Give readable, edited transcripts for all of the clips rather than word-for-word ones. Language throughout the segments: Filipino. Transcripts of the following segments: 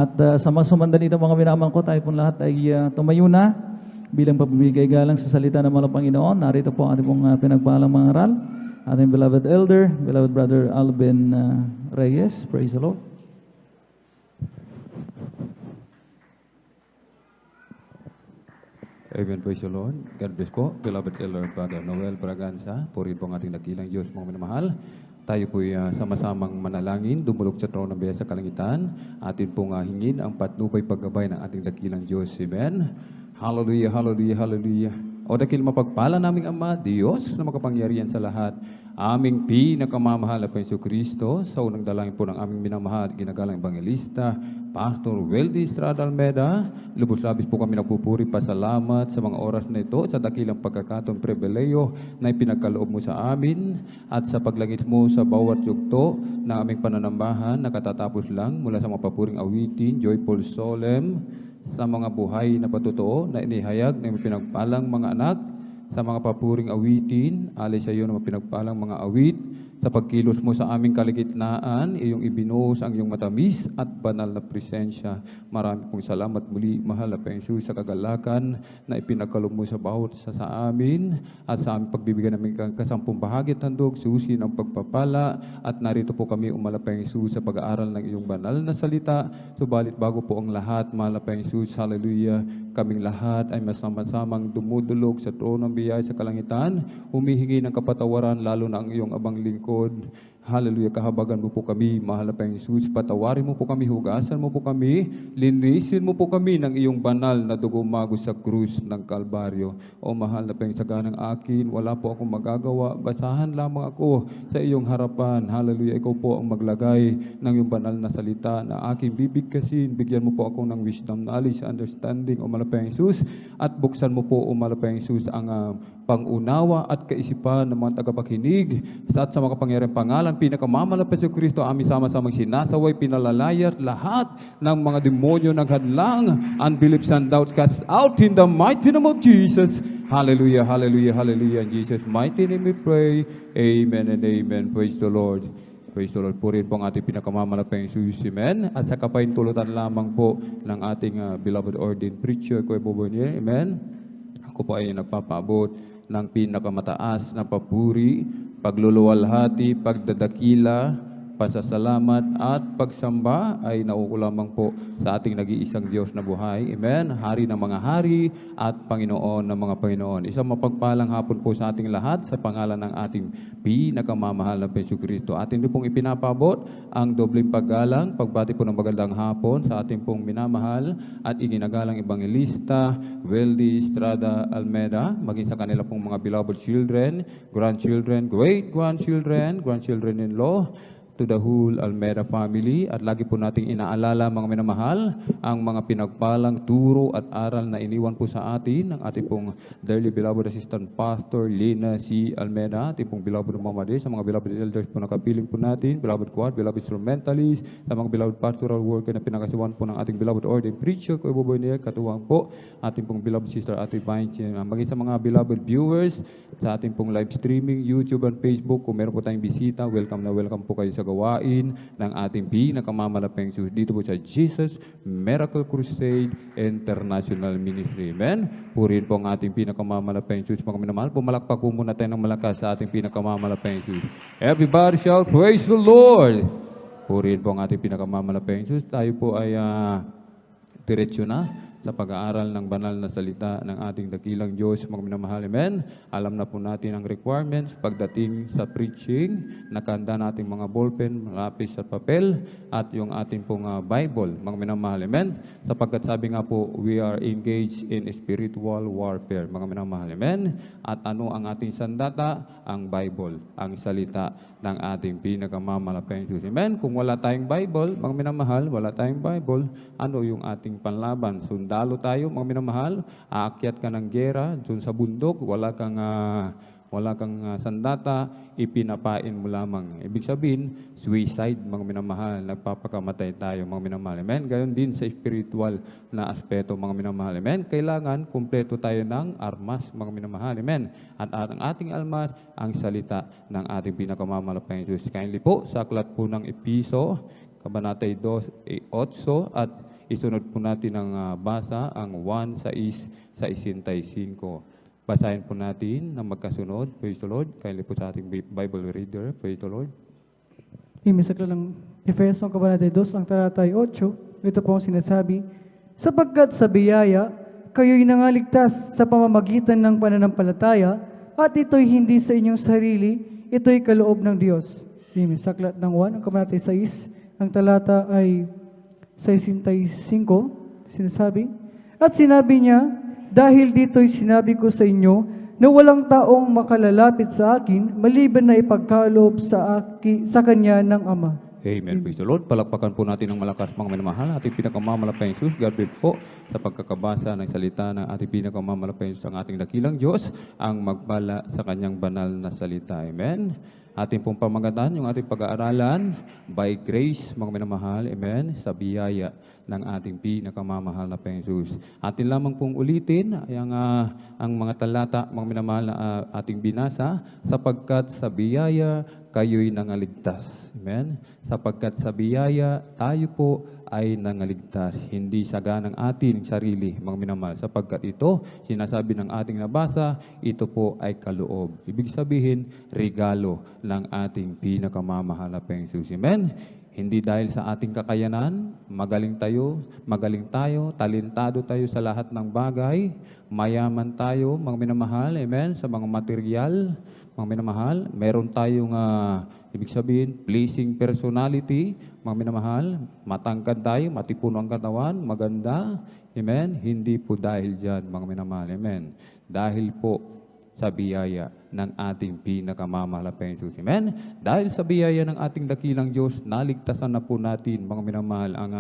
At sa mga sumandan dito mga minamahal ko, tayo pong lahat ay tumayo na bilang pamimigay galang sa salita ng mga Panginoon. Narito po ang ating pong pinagpalang mga aral. Ating beloved elder, beloved brother Alvin Reyes. Praise the Lord. Amen, praise the Lord. God bless po, beloved elder brother Noel Braganza. Purihin po ang ating dakilang Diyos, mga minamahal. Tayo po'y sama-samang manalangin, dumulog sa trono ng biyaya sa kalangitan. Atin pong hingin ang patnubay paggabay ng ating dakilang Diyos. Amen. Hallelujah, hallelujah, hallelujah. O dakil mapagpala naming Ama, Diyos na makapangyarihan sa lahat, aming pinakamamahal na Panginoon Kristo, sa unang dalangin po ng aming minamahal, ginagalang evangelista, Pastor Weldy Estrada Almeda, lubos-labis po kami nagpupuri pasalamat sa mga oras na ito, sa dakilang pagkakataon pribileyo na ipinagkaloob mo sa amin, at sa paglangit mo sa bawat yugto na aming pananambahan, nakatatapos lang mula sa mga papuring awitin, joyful solemn, sa mga buhay na patotoo na inihayag ng pinagpalang mga anak, sa mga papuring awitin, alay sa iyo na pinagpalang mga awit, sa pagkilos mo sa aming kaligitnaan, iyong ibinuhos ang iyong matamis at banal na presensya. Marami pong salamat muli, mahal na Panginoon, sa kagalakan na ipinagkaloob mo sa bawat isa sa amin, at sa aming pagbibigyan namin kasampung bahagi at handog, susi ng pagpapala, at narito po kami umalapay Panginoon sa pag-aaral ng iyong banal na salita. Subalit bago po ang lahat, mahal na Panginoon, hallelujah, kaming lahat ay masama-samang dumudulog sa trono ng biyaya sa kalangitan, humihingi ng kapatawaran, lalo na ang iyong abang lingkod. Hallelujah, kahabagan mo po kami, mahal na Panginoon Jesus, patawarin mo po kami, hugasan mo po kami, linisin mo po kami ng iyong banal na dugo magos sa krus ng Kalbaryo. O mahal na Panginoon, sa ganang akin, wala po akong magagawa, basahan lamang ako sa iyong harapan. Hallelujah, ikaw po ang maglagay ng iyong banal na salita na aking bibigkasin. Bigyan mo po ako ng wisdom, knowledge, understanding, o mahal na Panginoon Jesus, at buksan mo po, o mahal na Panginoon Jesus, ang pangunawa at kaisipan ng mga tagapakinig, at sa mga kapangyarihang pangalan, pinakamamalapas sa Kristo, aming sama-samang sinasaway, pinalalayat lahat ng mga demonyo naghadlang, unbeliefs and doubts cast out in the mighty name of Jesus. Hallelujah, hallelujah, hallelujah. In Jesus' mighty name we pray. Amen and amen. Praise the Lord. Praise the Lord. Purihin po ang ating pinakamalapang Jesus. Amen. At sa kapaintulutan lamang po ng ating beloved ordained preacher, Kuya Bobonier. Amen. Ako po ay nagpapaabot ng pinakamataas na papuri, pagluluwalhati, pagdadakila, pasasalamat at pagsamba ay nauulamang po sa ating nag-iisang Diyos na buhay. Amen. Hari ng mga hari at Panginoon ng mga Panginoon. Isang mapagpalang hapon po sa ating lahat sa pangalan ng ating pinakamamahal na Panginoon Kristo. Atin din pong ipinapabot ang dobleng paggalang, pagbati po ng magandang hapon sa ating pong minamahal at iginagalang evangelista Weldy Estrada Almeda, maging sa kanila pong mga beloved children, grandchildren, great-grandchildren, grandchildren-in-law, to the whole Almeda family, at lagi po nating inaalala, mga minamahal, ang mga pinagpalang turo at aral na iniwan po sa atin ng ating pong dearly beloved assistant pastor Lina C. Almeda, ating pong beloved Mama Day, sa mga beloved elders po na kapiling po natin, beloved choir, beloved instrumentalist, sa mga beloved pastoral worker na pinakasiwan po ng ating beloved ordained preacher, Kuya Boboy, katuwang po ating pong beloved sister Ate Vine, maging sa mga beloved viewers sa ating pong live streaming, YouTube and Facebook. Kung meron po tayong bisita, welcome na welcome po kayo sa gawain ng ating pinakamamalapang Jesus dito po sa Jesus Miracle Crusade International Ministry. Amen. Purihin po ang ating pinakamamalapang Jesus. Mga minamahal, pumalakpak po muna tayo ng malakas sa ating pinakamamalapang Jesus. Everybody shout, praise the Lord! Purihin po ang ating pinakamamalapang Jesus. Tayo po ay diretsyo na sa pag-aaral ng banal na salita ng ating dakilang Diyos, mga minamahal. Amen. Alam na po natin ang requirements pagdating sa preaching. Nakahanda natin mga ballpen, lapis at papel, at yung ating pong Bible, mga minamahal. Amen. Sapagkat sabi nga po, we are engaged in spiritual warfare, mga minamahal. Amen. At ano ang ating sandata? Ang Bible, ang salita ng ating pinakamamalapang Diyos. Amen. Kung wala tayong Bible, mga minamahal, wala tayong Bible, ano yung ating panlaban? Sundalo tayo, mga minamahal, aakyat ka ng gera, dun sa bundok, wala kang sandata, ipinapain mo lamang. Ibig sabihin, suicide, mga minamahal, nagpapakamatay tayo, mga minamahal. Amen. Gayon din sa spiritual na aspeto, mga minamahal. Amen. Kailangan kumpleto tayo ng armas, mga minamahal. Amen. At ang ating armas, ang salita ng ating pinakamamalapang Diyos. Kindly po, sa aklat po ng Episo, Kabanata 2:8 at isunod po natin ang basa, ang 1:6-65. Basahin po natin ng magkasunod. Praise the Lord. Kindly po sa ating Bible reader. Praise the Lord. Imisakla ng Efeso Kabanata 2, ang talata 8, ito po ang sinasabi, sapagkat sa biyaya, kayo'y nangaligtas sa pamamagitan ng pananampalataya, at ito'y hindi sa inyong sarili, ito'y kaloob ng Diyos. Imisakla ng 1, ang Kabanata 6, ang talata ay 65, sinasabi, at sinabi niya, dahil dito'y sinabi ko sa inyo na walang taong makalalapit sa akin maliban na ipagkaloob sa kanya ng Ama. Amen. Praise the Lord. Palakpakan po natin ng malakas mga minamahal. Ating pinakamamalapayang Diyos. God bless po sa pagkakabasa ng salita ng ating pinakamamalapayang Diyos, ang ating dakilang Diyos, ang magpala sa kanyang banal na salita. Amen. Ating pong pamagatan, yung ating pag-aaralan, by grace, mga minamahal, amen, sa biyaya ng ating pinakamamahal na Panginoon. Atin lamang pong ulitin ang mga talata, mga minamahal na ating binasa, sapagkat sa biyaya kayo'y nangaligtas. Amen? Sapagkat sa biyaya tayo po ay nangaligtas, hindi saga ng ating sarili, mga minamahal. Sapagkat ito, sinasabi ng ating nabasa, ito po ay kaloob. Ibig sabihin, regalo ng ating pinakamamahal na Panginoon. Amen? Hindi dahil sa ating kakayanan, magaling tayo, talentado tayo sa lahat ng bagay, mayaman tayo, mga minamahal, amen, sa mga material, mga minamahal, meron tayong, ibig sabihin, pleasing personality, mga minamahal, matangkad tayo, matipuno ang katawan, maganda, amen, hindi po dahil dyan, mga minamahal, amen, dahil po sa biyaya ng ating pinakamamahal na Panginoon. Amen? Dahil sa biyaya ng ating dakilang Diyos, naligtasan na po natin, mga minamahal, ang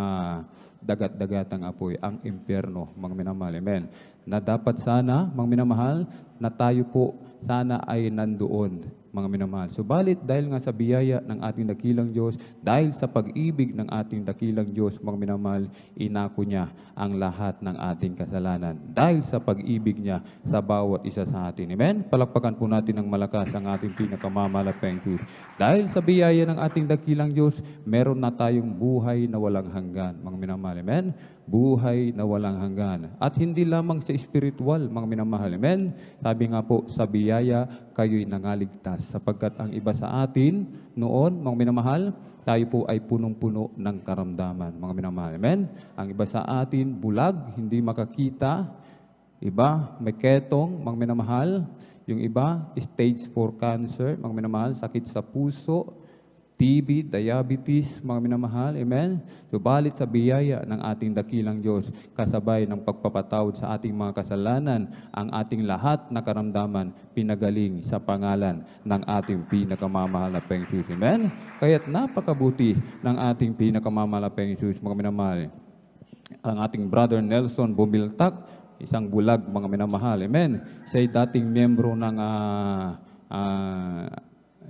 dagat-dagatang apoy, ang impyerno, mga minamahal. Amen? Na dapat sana, mga minamahal, na tayo po sana ay nandoon, mga minamahal. Subalit, dahil nga sa biyaya ng ating dakilang Diyos, dahil sa pag-ibig ng ating dakilang Diyos, mga minamahal, inako niya ang lahat ng ating kasalanan. Dahil sa pag-ibig niya sa bawat isa sa atin. Amen? Palakpakan po natin ng malakas ang ating pinakamamahal na Panginoon. Dahil sa biyaya ng ating dakilang Diyos, meron na tayong buhay na walang hanggan, mga minamahal. Amen? Buhay na walang hanggan. At hindi lamang sa spiritual, mga minamahal. Amen? Sabi nga po, sa biyaya, kayo'y nangaligtas. Sapagkat ang iba sa atin, noon, mga minamahal, tayo po ay punong-puno ng karamdaman, mga minamahal. Amen? Ang iba sa atin, bulag, hindi makakita. Iba, may ketong, mga minamahal. Yung iba, stage 4 cancer, mga minamahal, sakit sa puso, TB, diabetes, mga minamahal, amen? Subalit sa biyaya ng ating dakilang Diyos, kasabay ng pagpapatawad sa ating mga kasalanan, ang ating lahat na karamdaman, pinagaling sa pangalan ng ating pinakamamahal na Panginoon. Amen? Kaya't napakabuti ng ating pinakamamahal na Panginoon, mga minamahal. Ang ating brother Nelson Bumiltak, isang bulag, mga minamahal, amen? Siya'y dating miyembro ng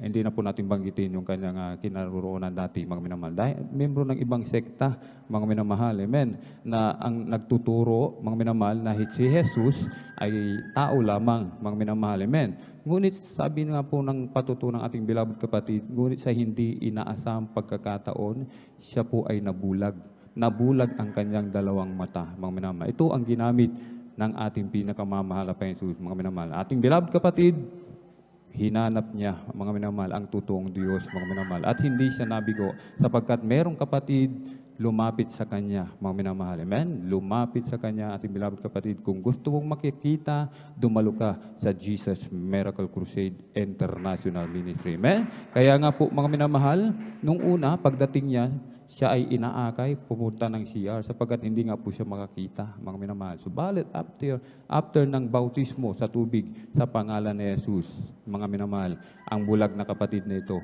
hindi na po natin banggitin yung kanyang kinaroroonan dati, mga minamahal. Dahil membro ng ibang sekta, mga minamahal, amen, na ang nagtuturo, mga minamahal, na si Jesus ay tao lamang, mga minamahal, amen. Ngunit sabi nga po ng patuto ng ating beloved kapatid, ngunit sa hindi inaasang pagkakataon, siya po ay nabulag. Nabulag ang kanyang dalawang mata, mga minamahal. Ito ang ginamit ng ating pinakamamahal na Panginoon, mga minamahal. Ating beloved kapatid, hinanap niya, mga minamahal, ang totoong Diyos, mga minamahal. At hindi siya nabigo, sapagkat merong kapatid lumapit sa kanya, mga minamahal. Amen? Lumapit sa kanya, ating beloved kapatid. Kung gusto mong makikita, dumalo ka sa Jesus Miracle Crusade International Ministry. Amen? Kaya nga po, mga minamahal, nung una, pagdating niya, siya ay inaakay, pumunta ng CR, sapagkat hindi nga po siya makakita, mga minamahal. Subalit, after ng bautismo sa tubig, sa pangalan ni Jesus, mga minamahal, ang bulag na kapatid na ito,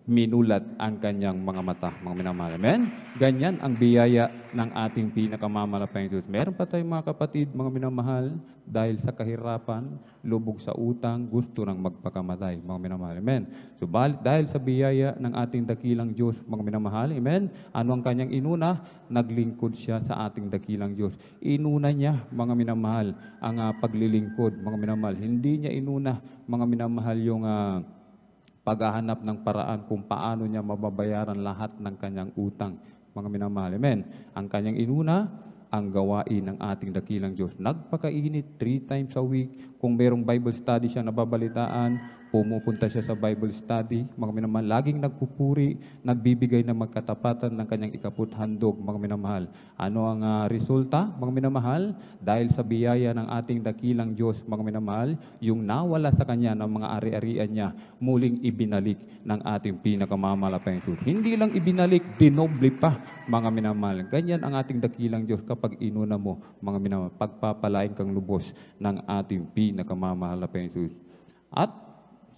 minulat ang kanyang mga mata, mga minamahal. Amen? Ganyan ang biyaya ng ating pinakamamahal na Panginoon. Meron pa tayong mga kapatid, mga minamahal, dahil sa kahirapan, lubog sa utang, gusto nang magpakamatay, mga minamahal. Amen? Subalit, dahil sa biyaya ng ating dakilang Diyos, mga minamahal, amen? Ano ang kanyang inuna? Naglingkod siya sa ating dakilang Diyos. Inuna niya, mga minamahal, ang paglilingkod, mga minamahal. Hindi niya inuna, mga minamahal, yung paghahanap ng paraan kung paano niya mababayaran lahat ng kanyang utang, mga minamahal. Amen. Ang kanyang inuna, ang gawain ng ating dakilang Diyos. Nagpakainit 3 times a week. Kung merong Bible study siya nababalitaan, pumupunta siya sa Bible study. Mga minamahal, laging nagpupuri, nagbibigay ng magkatapatan ng kanyang ikaputhandog, mga minamahal. Ano ang resulta, mga minamahal? Dahil sa biyaya ng ating dakilang Diyos, mga minamahal, yung nawala sa kanya ng mga ari-arian niya, muling ibinalik ng ating pinakamamahal na Panginoon. Hindi lang ibinalik, dinoble pa, mga minamahal. Ganyan ang ating dakilang Diyos kapag inuna mo, mga minamahal, pagpapalain kang lubos ng ating pinakamamahal na Panginoon. At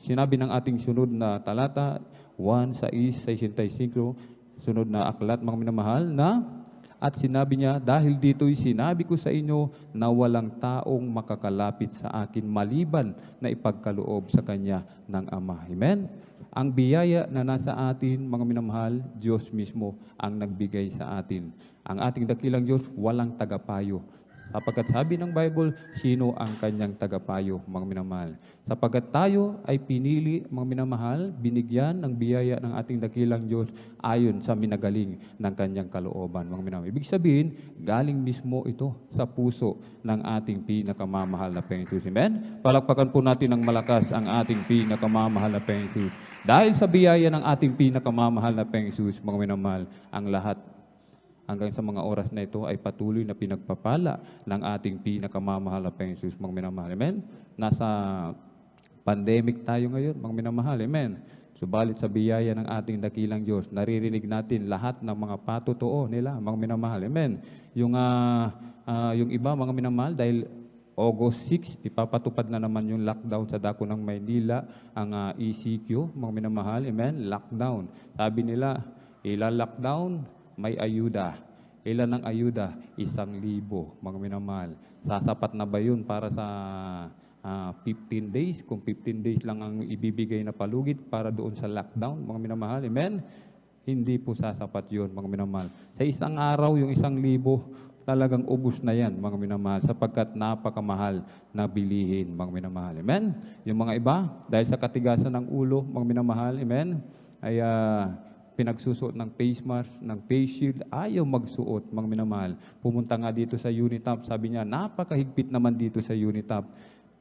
sinabi ng ating sunod na talata, 1:65, sunod na aklat, mga minamahal, na at sinabi niya, dahil dito'y sinabi ko sa inyo na walang taong makakalapit sa akin maliban na ipagkaloob sa kanya ng Ama. Amen? Ang biyaya na nasa atin, mga minamahal, Diyos mismo ang nagbigay sa atin. Ang ating dakilang Diyos, walang tagapayo. Sapagkat sabi ng Bible, sino ang kanyang tagapayo, mga minamahal? Sapagkat tayo ay pinili, mga minamahal, binigyan ng biyaya ng ating dakilang Diyos ayon sa minagaling ng kanyang kalooban, mga minamahal. Ibig sabihin, galing mismo ito sa puso ng ating pinakamamahal na Panginoon. Amen? Palakpakan po natin ng malakas ang ating pinakamamahal na Panginoon. Dahil sa biyaya ng ating pinakamamahal na Panginoon, mga minamahal, ang lahat hanggang sa mga oras na ito ay patuloy na pinagpapala ng ating pinakamamahal na Panginoon, mga minamahal. Amen? Nasa pandemic tayo ngayon, mga minamahal. Amen? Subalit sa biyaya ng ating dakilang Diyos, naririnig natin lahat ng mga patotoo nila, mga minamahal. Amen? Yung iba, mga minamahal, dahil August 6, ipapatupad na naman yung lockdown sa dako ng Maynila, ang ECQ, mga minamahal. Amen? Lockdown. Sabi nila, ila-lockdown, may ayuda. Ilan ang ayuda? 1,000, mga minamahal. Sasapat na ba yun para sa 15 days? Kung 15 days lang ang ibibigay na palugit para doon sa lockdown, mga minamahal. Amen? Hindi po sasapat yun, mga minamahal. Sa isang araw, yung 1,000, talagang ubus na yan, mga minamahal, sapagkat napakamahal na bilihin, mga minamahal. Amen? Yung mga iba, dahil sa katigasan ng ulo, mga minamahal, amen, ay pinagsusuot ng face mask, ng face shield, ayaw magsuot, mga minamahal. Pumunta nga dito sa Unitap, sabi niya, napakahigpit naman dito sa Unitap.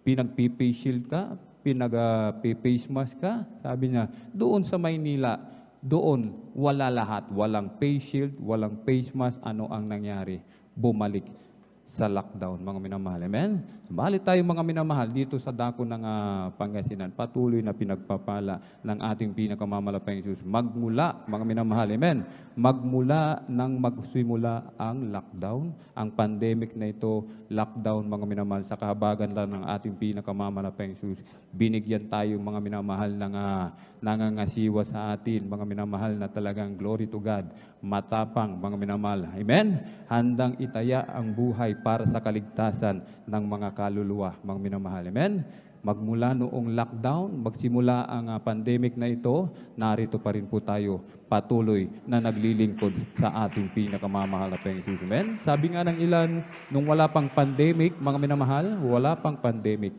Pinag-face shield ka, pinag-face mask ka, sabi niya, doon sa Maynila, doon wala lahat, walang face shield, walang face mask, ano ang nangyari? Bumalik sa lockdown, mga minamahal. Amen? Subalit tayo, mga minamahal, dito sa dako ng Pangasinan, patuloy na pinagpapala ng ating pinakamamalaking Jesus. Magmula, mga minamahal, amen? Magmula nang magsimula ang lockdown, ang pandemic na ito, lockdown, mga minamahal, sa kahabagan lang ng ating pinakamamalaking Jesus. Binigyan tayo, mga minamahal, ng nangangasiwa sa atin, mga minamahal, na talagang glory to God, matapang, mga minamahal. Amen? Handang itaya ang buhay para sa kaligtasan ng mga kaluluwa, mga minamahal. Amen? Magmula noong lockdown, magsimula ang pandemic na ito, narito pa rin po tayo patuloy na naglilingkod sa ating pinakamamahal na Panginoon. Amen? Sabi nga ng ilan, nung wala pang pandemic, mga minamahal, wala pang pandemic,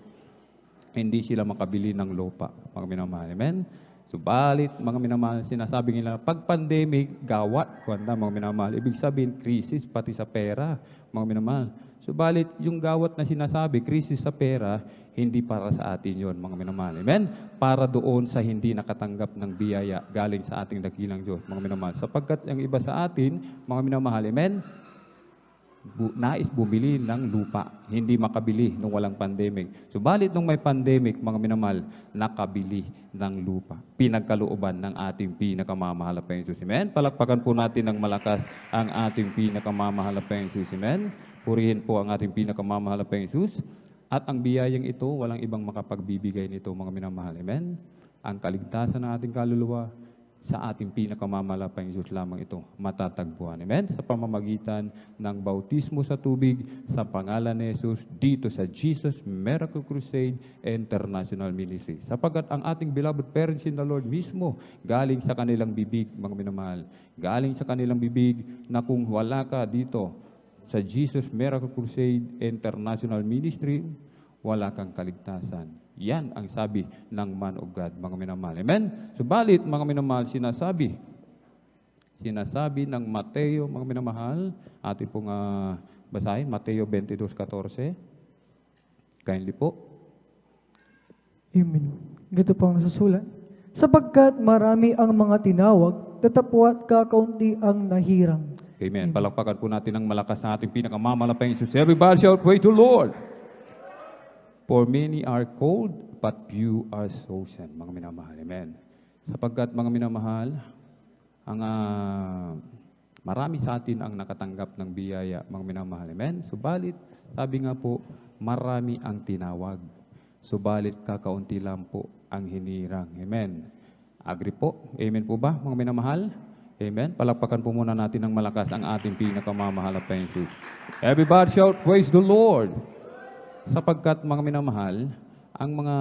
hindi sila makabili ng lupa, mga minamahal. Amen? Subalit, mga minamahal, sinasabi nila, pag pandemic, gawat, kuwanda, mga minamahal. Ibig sabihin, krisis pati sa pera, mga minamahal. Subalit, yung gawat na sinasabi, krisis sa pera, hindi para sa atin yon, mga minamahal. Amen? Para doon sa hindi nakatanggap ng biyaya galing sa ating dakilang Diyos, mga minamahal. Sapagkat ang iba sa atin, mga minamahal, amen? Nais bumili ng lupa, hindi makabili nung walang pandemic. Subalit nung may pandemic, mga minamahal, nakabili ng lupa. Pinagkalooban ng ating pinakamamahal na Panginoon. Amen? Palakpakan po natin ng malakas ang ating pinakamamahal na Panginoon. Amen? Purihin po ang ating pinakamamahal na Panginoon. At ang biyayang ito, walang ibang makapagbibigay nito, mga minamahal. Amen? Ang kaligtasan ng ating kaluluwa, sa ating pinakamalapang Diyos lamang ito matatagpuan. Amen? Sa pamamagitan ng bautismo sa tubig sa pangalan ni Jesus dito sa Jesus Miracle Crusade International Ministry. Sapagkat ang ating beloved parents in the Lord mismo galing sa kanilang bibig, mga minamahal, galing sa kanilang bibig na kung wala ka dito sa Jesus Miracle Crusade International Ministry, wala kang kaligtasan. Yan ang sabi ng man of God, mga minamahal. Amen? Subalit, mga minamahal, sinasabi Sinasabi ng Mateo, mga minamahal, atin pong basahin, Mateo 22:14. Kindly po. Amen. Ganito po ang nasusulat. Sapagkat marami ang mga tinawag, datapwat kakaunti ang nahirang. Amen. Palakpakan po natin ng malakas sa ating pinakamamalapang Jesus. Everybody shout, praise the Lord. For many are called, but few are chosen. Mga minamahal. Amen. Sapagkat mga minamahal, ang marami sa atin ang nakatanggap ng biyaya, mga minamahal. Amen. Subalit, sabi nga po, marami ang tinawag. Subalit, kakaunti lang po ang hinirang. Amen. Agree po? Amen po ba, mga minamahal? Amen. Palakpakan po muna natin ng malakas ang ating pinakamamahal na Jesus. Everybody shout, praise the Lord. Sapagkat mga minamahal, ang mga,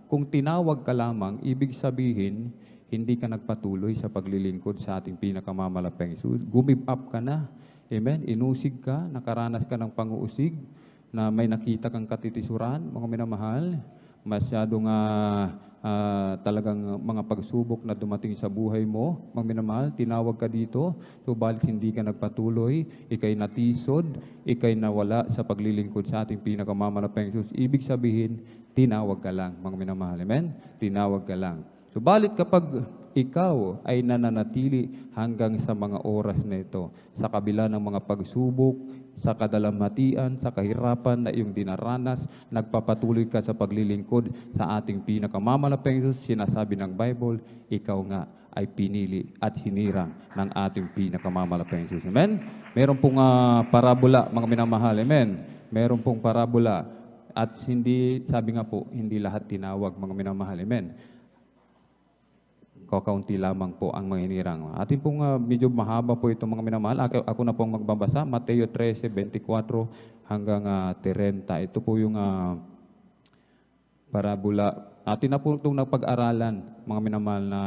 kung tinawag ka lamang, ibig sabihin, hindi ka nagpatuloy sa paglilingkod sa ating pinakamamalaking Jesus. Gumib up ka na. Amen. Inusig ka, nakaranas ka ng panguusig, na may nakita kang katitisuran, mga minamahal, masyadong talagang mga pagsubok na dumating sa buhay mo, mga minamahal, tinawag ka dito, subalit hindi ka nagpatuloy, ikay natisod, ikay nawala sa paglilingkod sa ating pinakamamalapang Jesus. Ibig sabihin, tinawag ka lang, mga minamahal. Amen? Tinawag ka lang. Subalit kapag ikaw ay nananatili hanggang sa mga oras na ito, sa kabila ng mga pagsubok, sa kadalamhatian, sa kahirapan na iyong dinaranas, nagpapatuloy ka sa paglilingkod sa ating pinakamamalapang Jesus, sinasabi ng Bible, ikaw nga ay pinili at hinirang ng ating pinakamamalapang Jesus. Amen? Meron pong parabola, mga minamahal. Amen? Meron pong parabola. At hindi, sabi nga po, hindi lahat tinawag, mga minamahal. Amen? Kakaunti lamang po ang mga hinirang. Atin pong medyo mahaba po itong mga minamahal. Ako na pong magbabasa, Mateo 13:24 hanggang 30. Ito po yung parabola. Atin na po itong napag-aralan, mga minamahal, na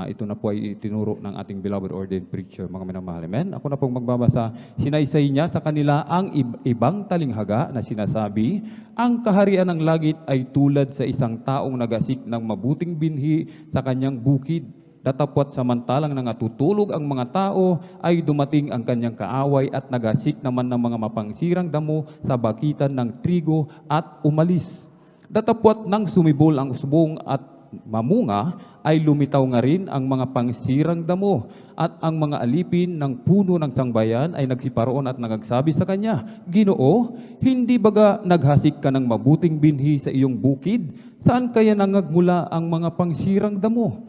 ito na po ay itinuro ng ating beloved ordained preacher, mga minamahal. Amen? Ako na pong magbabasa. Sinaysay niya sa kanila ang ibang talinghaga na sinasabi, ang kaharian ng langit ay tulad sa isang taong nagasik ng mabuting binhi sa kanyang bukid. Datapwat samantalang nangatutulog ang mga tao, ay dumating ang kanyang kaaway at nagasik naman ng mga mapangsirang damo sa bakitan ng trigo at umalis. Datapwat nang sumibol ang usbong at mamunga, ay lumitaw nga rin ang mga pangsirang damo, at ang mga alipin ng puno ng sangbayan ay nagsiparoon at nagagsabi sa kanya, Ginoo, hindi baga naghasik ka ng mabuting binhi sa iyong bukid? Saan kaya nangagmula ang mga pangsirang damo?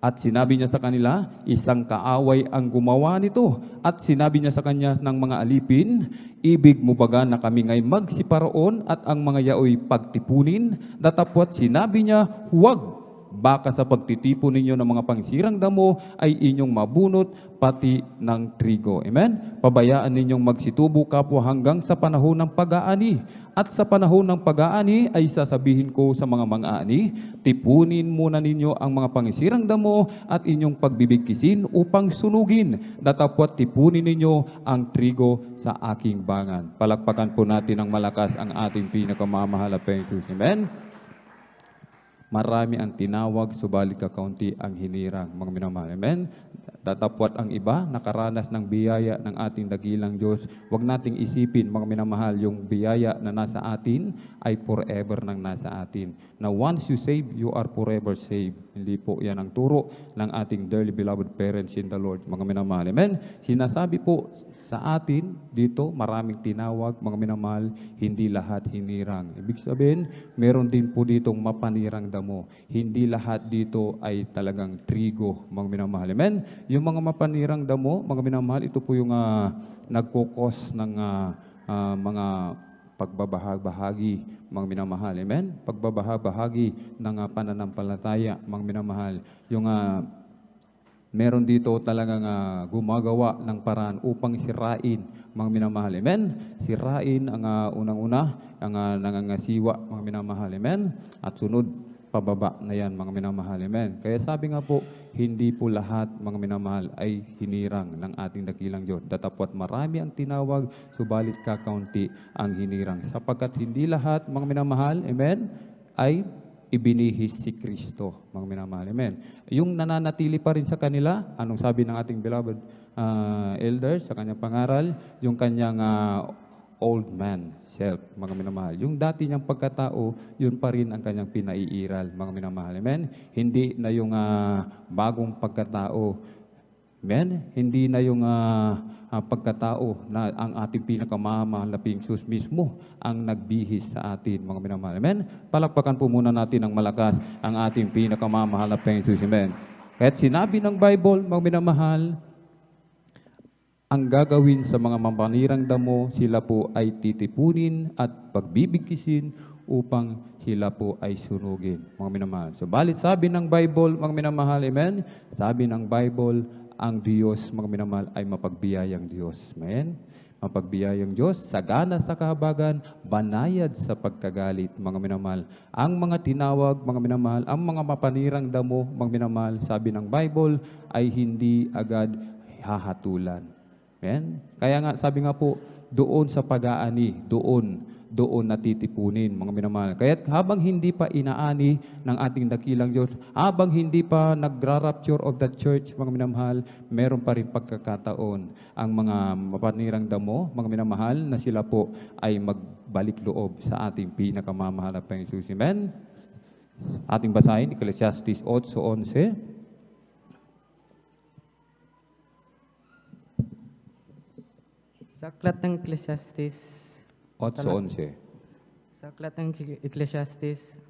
At sinabi niya sa kanila, isang kaaway ang gumawa nito. At sinabi niya sa kanya ng mga alipin, ibig mo baga na kami ngay magsiparoon at ang mga yaoy pagtipunin? Datapwat sinabi niya, huwag. Baka sa pagtitipon ninyo ng mga pangsirang damo ay inyong mabunot pati ng trigo. Amen? Pabayaan ninyong magsitubo kapwa hanggang sa panahon ng pag-aani. At sa panahon ng pag-aani ay sasabihin ko sa mga mang-aani, tipunin muna ninyo ang mga pangsirang damo at inyong pagbibigkisin upang sunugin. Datapwat tipunin ninyo ang trigo sa aking bangan. Palakpakan po natin ng malakas ang ating pinakamamahal na Jesus. Amen? Marami ang tinawag, subalit kakaunti ang hinirang, mga minamahal. Amen? Datapwat ang iba, nakaranas ng biyaya ng ating dakilang Diyos. Huwag nating isipin, mga minamahal, yung biyaya na nasa atin ay forever nang nasa atin. Na once you save, you are forever saved. Hindi po yan ang turo ng ating dearly beloved parents in the Lord, mga minamahal. Amen? Sinasabi po sa atin, dito, maraming tinawag, mga minamahal, hindi lahat hinirang. Ibig sabihin, meron din po ditong mapanirang damo. Hindi lahat dito ay talagang trigo, mga minamahal. Amen? Yung mga mapanirang damo, mga minamahal, ito po yung nagkukos ng mga pagbabahagi, mga minamahal. Amen? Pagbabahagi ng pananampalataya, mga minamahal. Yung meron dito talagang gumagawa ng paraan upang sirain, mga minamahal. Amen? Sirain ang unang-una, ang nangangasiwa, mga minamahal. Amen? At sunod, pababa na yan, mga minamahal. Amen? Kaya sabi nga po, hindi po lahat, mga minamahal, ay hinirang ng ating dakilang Diyos. Datapwat marami ang tinawag, subalit kakaunti ang hinirang. Sapagkat hindi lahat, mga minamahal, amen, ay ibinihis si Kristo, mga minamahal. Amen. Yung nananatili pa rin sa kanila, anong sabi ng ating beloved elder sa kanyang pangaral, yung kanyang old man self, mga minamahal. Yung dati niyang pagkatao, yun pa rin ang kanyang pinaiiral, mga minamahal. Amen? Hindi na yung bagong pagkatao. Amen? Hindi na yung pagkatao na ang ating pinakamamahal na Jesus mismo ang nagbihis sa atin, mga minamahal. Amen? Palakpakan po muna natin ng malakas ang ating pinakamamahal na Jesus. Amen? Kahit sinabi ng Bible, mga minamahal, ang gagawin sa mga mampanirang damo, sila po ay titipunin at pagbibigkisin upang sila po ay sunugin, mga minamahal. So, balit sabi ng Bible, mga minamahal, amen? Sabi ng Bible, ang Diyos, mga minamahal, ay mapagbiyayang Diyos. Amen? Mapagbiyayang Diyos, sagana sa kahabagan, banayad sa pagkagalit, mga minamahal. Ang mga tinawag, mga minamahal, ang mga mapanirang damo, mga minamahal, sabi ng Bible, ay hindi agad hahatulan. Amen? Kaya nga, sabi nga po, doon sa pag-aani, doon natitipunin, mga minamahal. Kaya habang hindi pa inaani ng ating dakilang Diyos, habang hindi pa nagra-rapture of the church, mga minamahal, meron pa rin pagkakataon ang mga mapanirang damo, mga minamahal, na sila po ay magbalik loob sa ating pinakamamahal na Panginoon. Amen? Ating basahin, Ecclesiastes 8:11. Sa aklat ng Ecclesiastes, 8:11. sa aklat ng Ecclesiastes,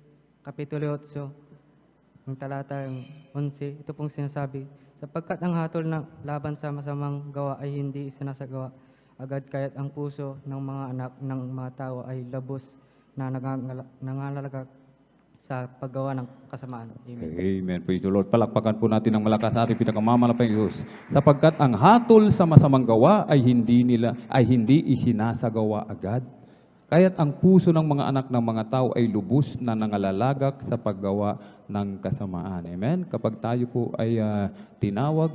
Kapitulo 8, ang talata 11, ito pong sinasabi, sapagkat ang hatol ng laban sa masamang gawa ay hindi sinasagawa agad, kaya't ang puso ng mga anak ng mga tao ay labos na nangangalagak sa paggawa ng kasamaan. Amen. Amen. Praise the Lord. Palakpakan po natin ng malakas sa ating pinakamamahal Diyos. Sapagkat ang hatol sa masamang gawa ay hindi isinasagawa agad. Kaya't ang puso ng mga anak ng mga tao ay lubos na nangalalagak sa paggawa ng kasamaan. Amen. Kapag tayo po ay tinawag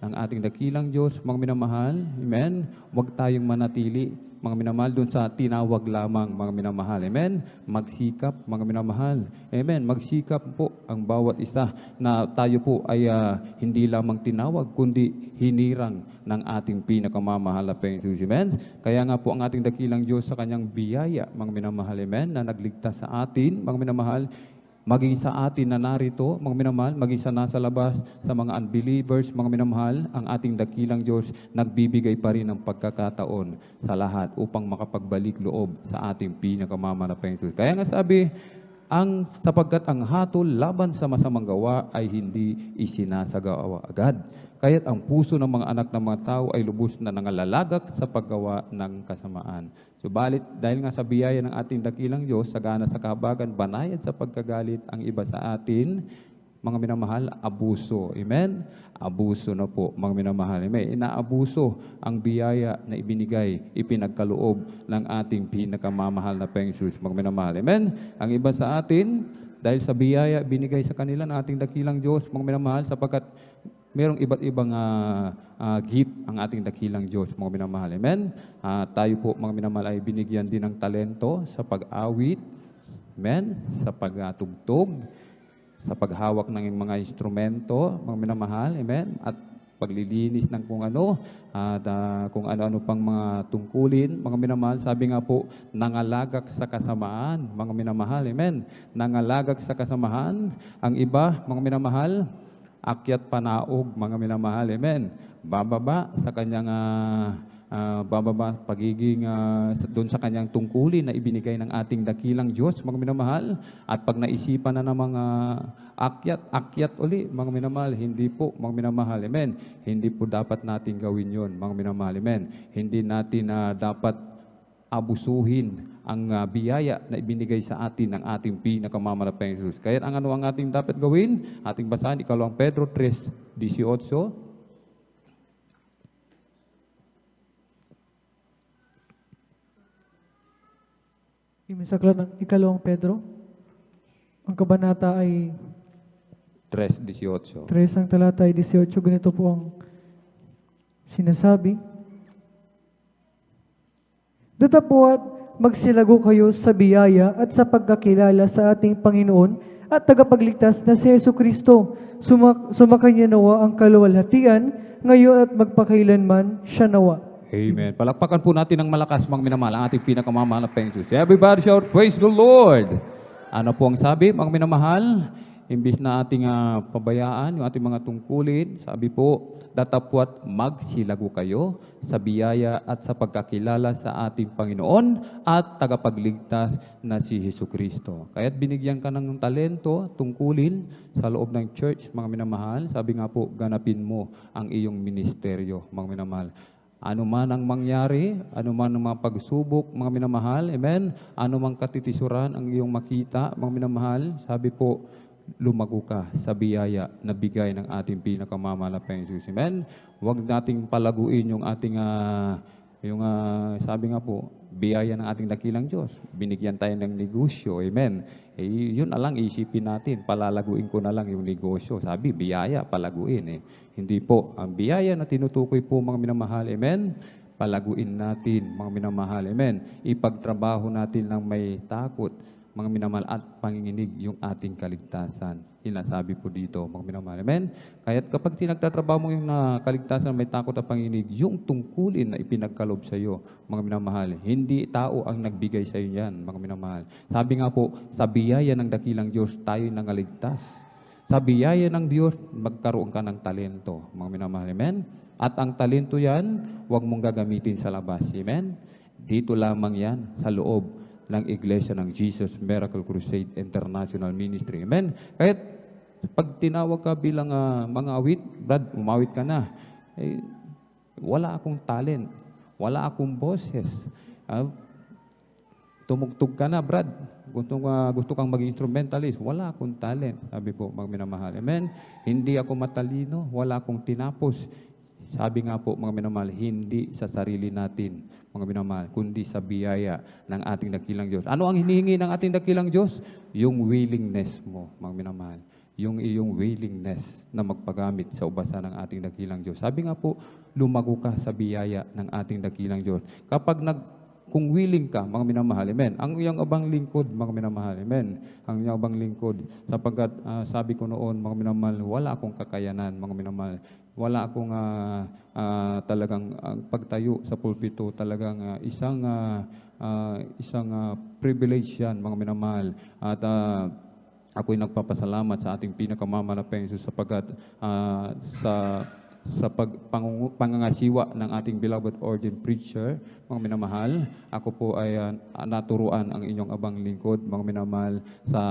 ng ating dakilang Diyos, mga minamahal, amen, huwag tayong manatili, mga minamahal, doon sa tinawag lamang, mga minamahal. Amen? Magsikap, mga minamahal. Amen? Magsikap po ang bawat isa na tayo po ay hindi lamang tinawag, kundi hinirang ng ating pinakamamahal na Panginoon. Amen? Kaya nga po ang ating dakilang Diyos sa kanyang biyaya, mga minamahal. Amen? Na nagligtas sa atin, mga minamahal, maging sa atin na narito, mga minamahal, maging sa nasa labas, sa mga unbelievers, mga minamahal, ang ating dakilang Diyos nagbibigay pa rin ng pagkakataon sa lahat upang makapagbalik loob sa ating pinakamamahal na Panginoon. Kaya nga sabi, sapagkat ang hatol laban sa masamang gawa ay hindi isinasagawa agad. Kaya't ang puso ng mga anak ng mga tao ay lubos na nangalalagak sa paggawa ng kasamaan. Subalit, dahil nga sa biyaya ng ating dakilang Diyos, sagana sa kahabagan, banayad sa pagkagalit ang iba sa atin, mga minamahal, abuso. Amen? Abuso na po, mga minamahal. Amen? Inaabuso ang biyaya na ibinigay, ipinagkaloob ng ating pinakamamahal na Panginoon, mga minamahal. Amen? Ang iba sa atin, dahil sa biyaya binigay sa kanila ng ating dakilang Diyos, mga minamahal, sapagkat merong iba't ibang gift ang ating dakilang Diyos, mga minamahal. Amen? Tayo po, mga minamahal, ay binigyan din ng talento sa pag-awit, amen? Sa pagtugtog, sa paghawak ng mga instrumento, mga minamahal, amen? At paglilinis ng kung ano, at kung ano-ano pang mga tungkulin, mga minamahal. Sabi nga po, nangalagak sa kasamaan, mga minamahal, amen? Nangalagak sa kasamahan. Ang iba, mga minamahal, akyat panaog, mga minamahal, amen. Bababa sa kanyang pagiging doon sa kanyang tungkulin na ibinigay ng ating dakilang Diyos, mga minamahal. At pag naisipan na ng mga akyat uli, mga minamahal, hindi po, mga minamahal, amen. Hindi po dapat natin gawin yon, mga minamahal, amen. Hindi natin dapat abusuhin ang biyaya na ibinigay sa atin ng ating pinakamamahal na Panginoon. Kaya ang ano ang ating dapat gawin? Ating basahin, 2 Pedro 3:18. Sa aklat ng 2 Pedro, ang kabanata ay 3:18. 3, ang talata ay 18, ganito po ang sinasabi. Datapwat magsilago kayo sa biyaya at sa pagkakilala sa ating Panginoon at tagapagligtas na si Yesu Kristo. Sumakanya nawa ang kaluwalhatian, ngayon at magpakailanman siya nawa. Amen. Palakpakan po natin ng malakas, mga minamahal, ang ating pinakamamahal na Panginoon. Everybody shout, praise the Lord! Ano po ang sabi, mga minamahal? Imbis na ating pabayaan, yung ating mga tungkulin, sabi po, datapwat magsilago kayo sa biyaya at sa pagkakilala sa ating Panginoon at tagapagligtas na si Hesus Kristo. Kaya't binigyan ka ng talento, tungkulin sa loob ng church, mga minamahal. Sabi nga po, ganapin mo ang iyong ministeryo, mga minamahal. Ano man ang mangyari, ano man ang mga pagsubok, mga minamahal, amen? Ano mang katitisuran ang iyong makita, mga minamahal, sabi po, lumago ka sa biyaya na bigay ng ating pinakamamahal na Panginoon Jesus. Amen? Huwag nating palaguin yung ating, sabi nga po, biyaya ng ating dakilang Diyos. Binigyan tayo ng negosyo. Amen? Yun na lang isipin natin. Palalaguin ko na lang yung negosyo. Sabi, biyaya, palaguin. Hindi po. Ang biyaya na tinutukoy po, mga minamahal. Amen? Palaguin natin, mga minamahal. Amen? Ipagtrabaho natin ng may takot, mga minamahal, at panginginig yung ating kaligtasan. Inasabi po dito, mga minamahal. Amen? Kaya kapag tinagtatrabaho mo yung kaligtasan, may takot at panginginig, yung tungkulin na ipinagkalob sa iyo, mga minamahal, hindi tao ang nagbigay sa iyo yan, mga minamahal. Sabi nga po, sa biyaya ng dakilang Diyos, tayo nangaligtas. Sa biyaya ng Diyos, magkaroon ka ng talento, mga minamahal. Amen? At ang talento yan, huwag mong gagamitin sa labas. Amen? Dito lamang yan, sa loob ng Iglesia ng Jesus Miracle Crusade International Ministry. Amen? Kahit pag tinawag ka bilang mga awit, Brad, umawit ka na. Wala akong talent. Wala akong boses. Tumugtog ka na, Brad. Gusto kang maging instrumentalist. Wala akong talent. Sabi po, mga minamahal. Amen? Hindi ako matalino. Wala akong tinapos. Sabi nga po, mga minamahal, hindi sa sarili natin, mga minamahal, kundi sa biyaya ng ating dakilang Diyos. Ano ang hinihingi ng ating dakilang Diyos? Yung willingness mo, mga minamahal. Yung iyong willingness na magpagamit sa ubasan ng ating dakilang Diyos. Sabi nga po, lumago ka sa biyaya ng ating dakilang Diyos. Kung willing ka, mga minamahal, amen. Ang iyong abang lingkod, mga minamahal, amen. Ang iyong abang lingkod, sapagkat sabi ko noon, mga minamahal, wala akong kakayanan, mga minamahal. Wala akong talagang pagtayo sa pulpito, talagang isang privilege yan, mga minamahal. At ako'y nagpapasalamat sa ating pinakamamahal na Panginoon sapagkat sa pangangasiwa ng ating beloved ordained preacher, mga minamahal, ako po ay naturuan ang inyong abang lingkod, mga minamahal, sa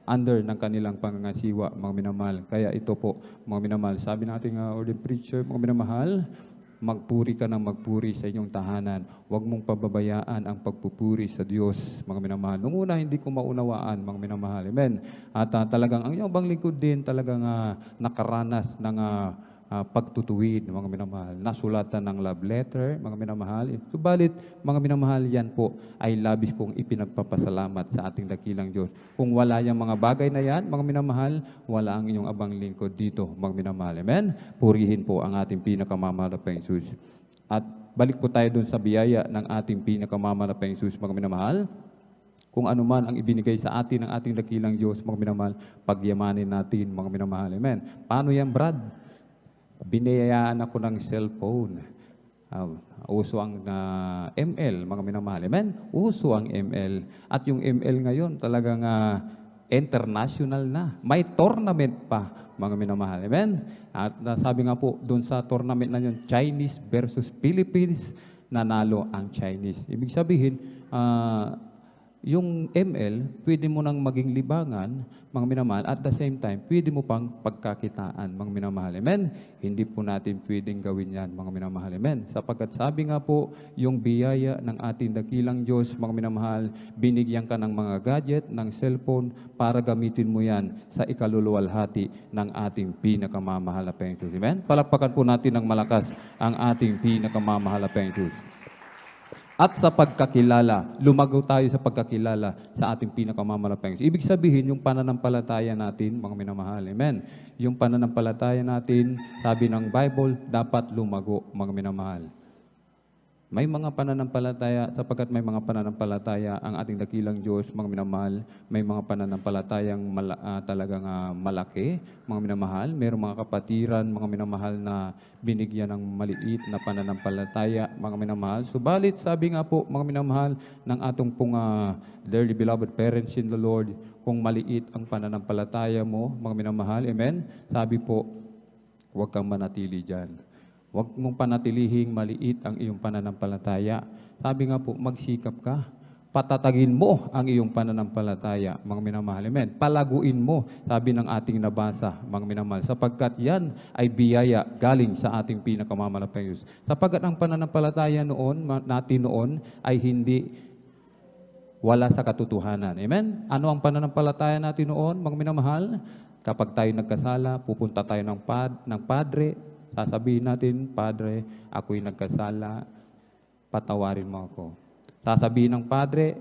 under ng kanilang pangangasiwa, mga minamahal. Kaya ito po, mga minamahal, sabi nating ordained preacher, mga minamahal, magpuri ka ng magpuri sa inyong tahanan. Huwag mong pababayaan ang pagpupuri sa Diyos, mga minamahal. Nung una, hindi ko maunawaan, mga minamahal. Amen. At talagang ang inyong abang lingkod din talagang nakaranas ng pagtutuwid, mga minamahal. Nasulatan ng love letter, mga minamahal. Subalit, mga minamahal, yan po ay labis kong ipinagpapasalamat sa ating dakilang Diyos. Kung wala yung mga bagay na yan, mga minamahal, wala ang inyong abang lingkod dito, mga minamahal. Amen? Purihin po ang ating pinakamamahal na Panginoon. At balik po tayo dun sa biyaya ng ating pinakamamahal na Panginoon, mga minamahal. Kung ano man ang ibinigay sa atin ng ating dakilang Diyos, mga minamahal, pagyamanin natin, mga minamahal. Amen? Paano yan, Brad? Binayaan ako ng cellphone. Uso ang ML, mga minamahal. Amen? Uso ang ML. At yung ML ngayon talagang international na. May tournament pa, mga minamahal. Amen? At sabi nga po, doon sa tournament na yun, Chinese versus Philippines, nanalo ang Chinese. Ibig sabihin, yung ML, pwede mo nang maging libangan, mga minamahal, at the same time, pwede mo pang pagkakitaan, mga minamahal. Amen? Hindi po natin pwedeng gawin yan, mga minamahal. Amen? Sapagkat sabi nga po, yung biyaya ng ating dakilang Diyos, mga minamahal, binigyan ka ng mga gadget, ng cellphone, para gamitin mo yan sa ikaluluwalhati ng ating pinakamamahal na Panginoon. Amen? Palakpakan po natin ng malakas ang ating pinakamamahal na Panginoon. At sa pagkakilala, lumago tayo sa pagkakilala sa ating pinakamamahal na Panginoon. Ibig sabihin, yung pananampalataya natin, mga minamahal, amen. Yung pananampalataya natin, sabi ng Bible, dapat lumago, mga minamahal. May mga pananampalataya, sapagkat may mga pananampalataya ang ating dakilang Diyos, mga minamahal. May mga pananampalatayang talagang malaki, mga minamahal. Mayroong mga kapatiran, mga minamahal, na binigyan ng maliit na pananampalataya, mga minamahal. Subalit, sabi nga po, mga minamahal, ng atong pong dearly beloved parents in the Lord, kung maliit ang pananampalataya mo, mga minamahal, amen? Sabi po, huwag kang manatili dyan. Huwag mong panatilihing maliit ang iyong pananampalataya. Sabi nga po, magsikap ka. Patatagin mo ang iyong pananampalataya, mga minamahal. Amen. Palaguin mo, sabi ng ating nabasa, mga minamahal, sapagkat yan ay biyaya galing sa ating pinakamamalapang Diyos. Sapagkat ang pananampalataya natin noon ay hindi wala sa katotohanan. Amen? Ano ang pananampalataya natin noon, mga minamahal? Kapag tayo nagkasala, pupunta tayo ng padre, sasabihin natin, Padre, ako'y nagkasala, patawarin mo ako. Sasabihin ng Padre,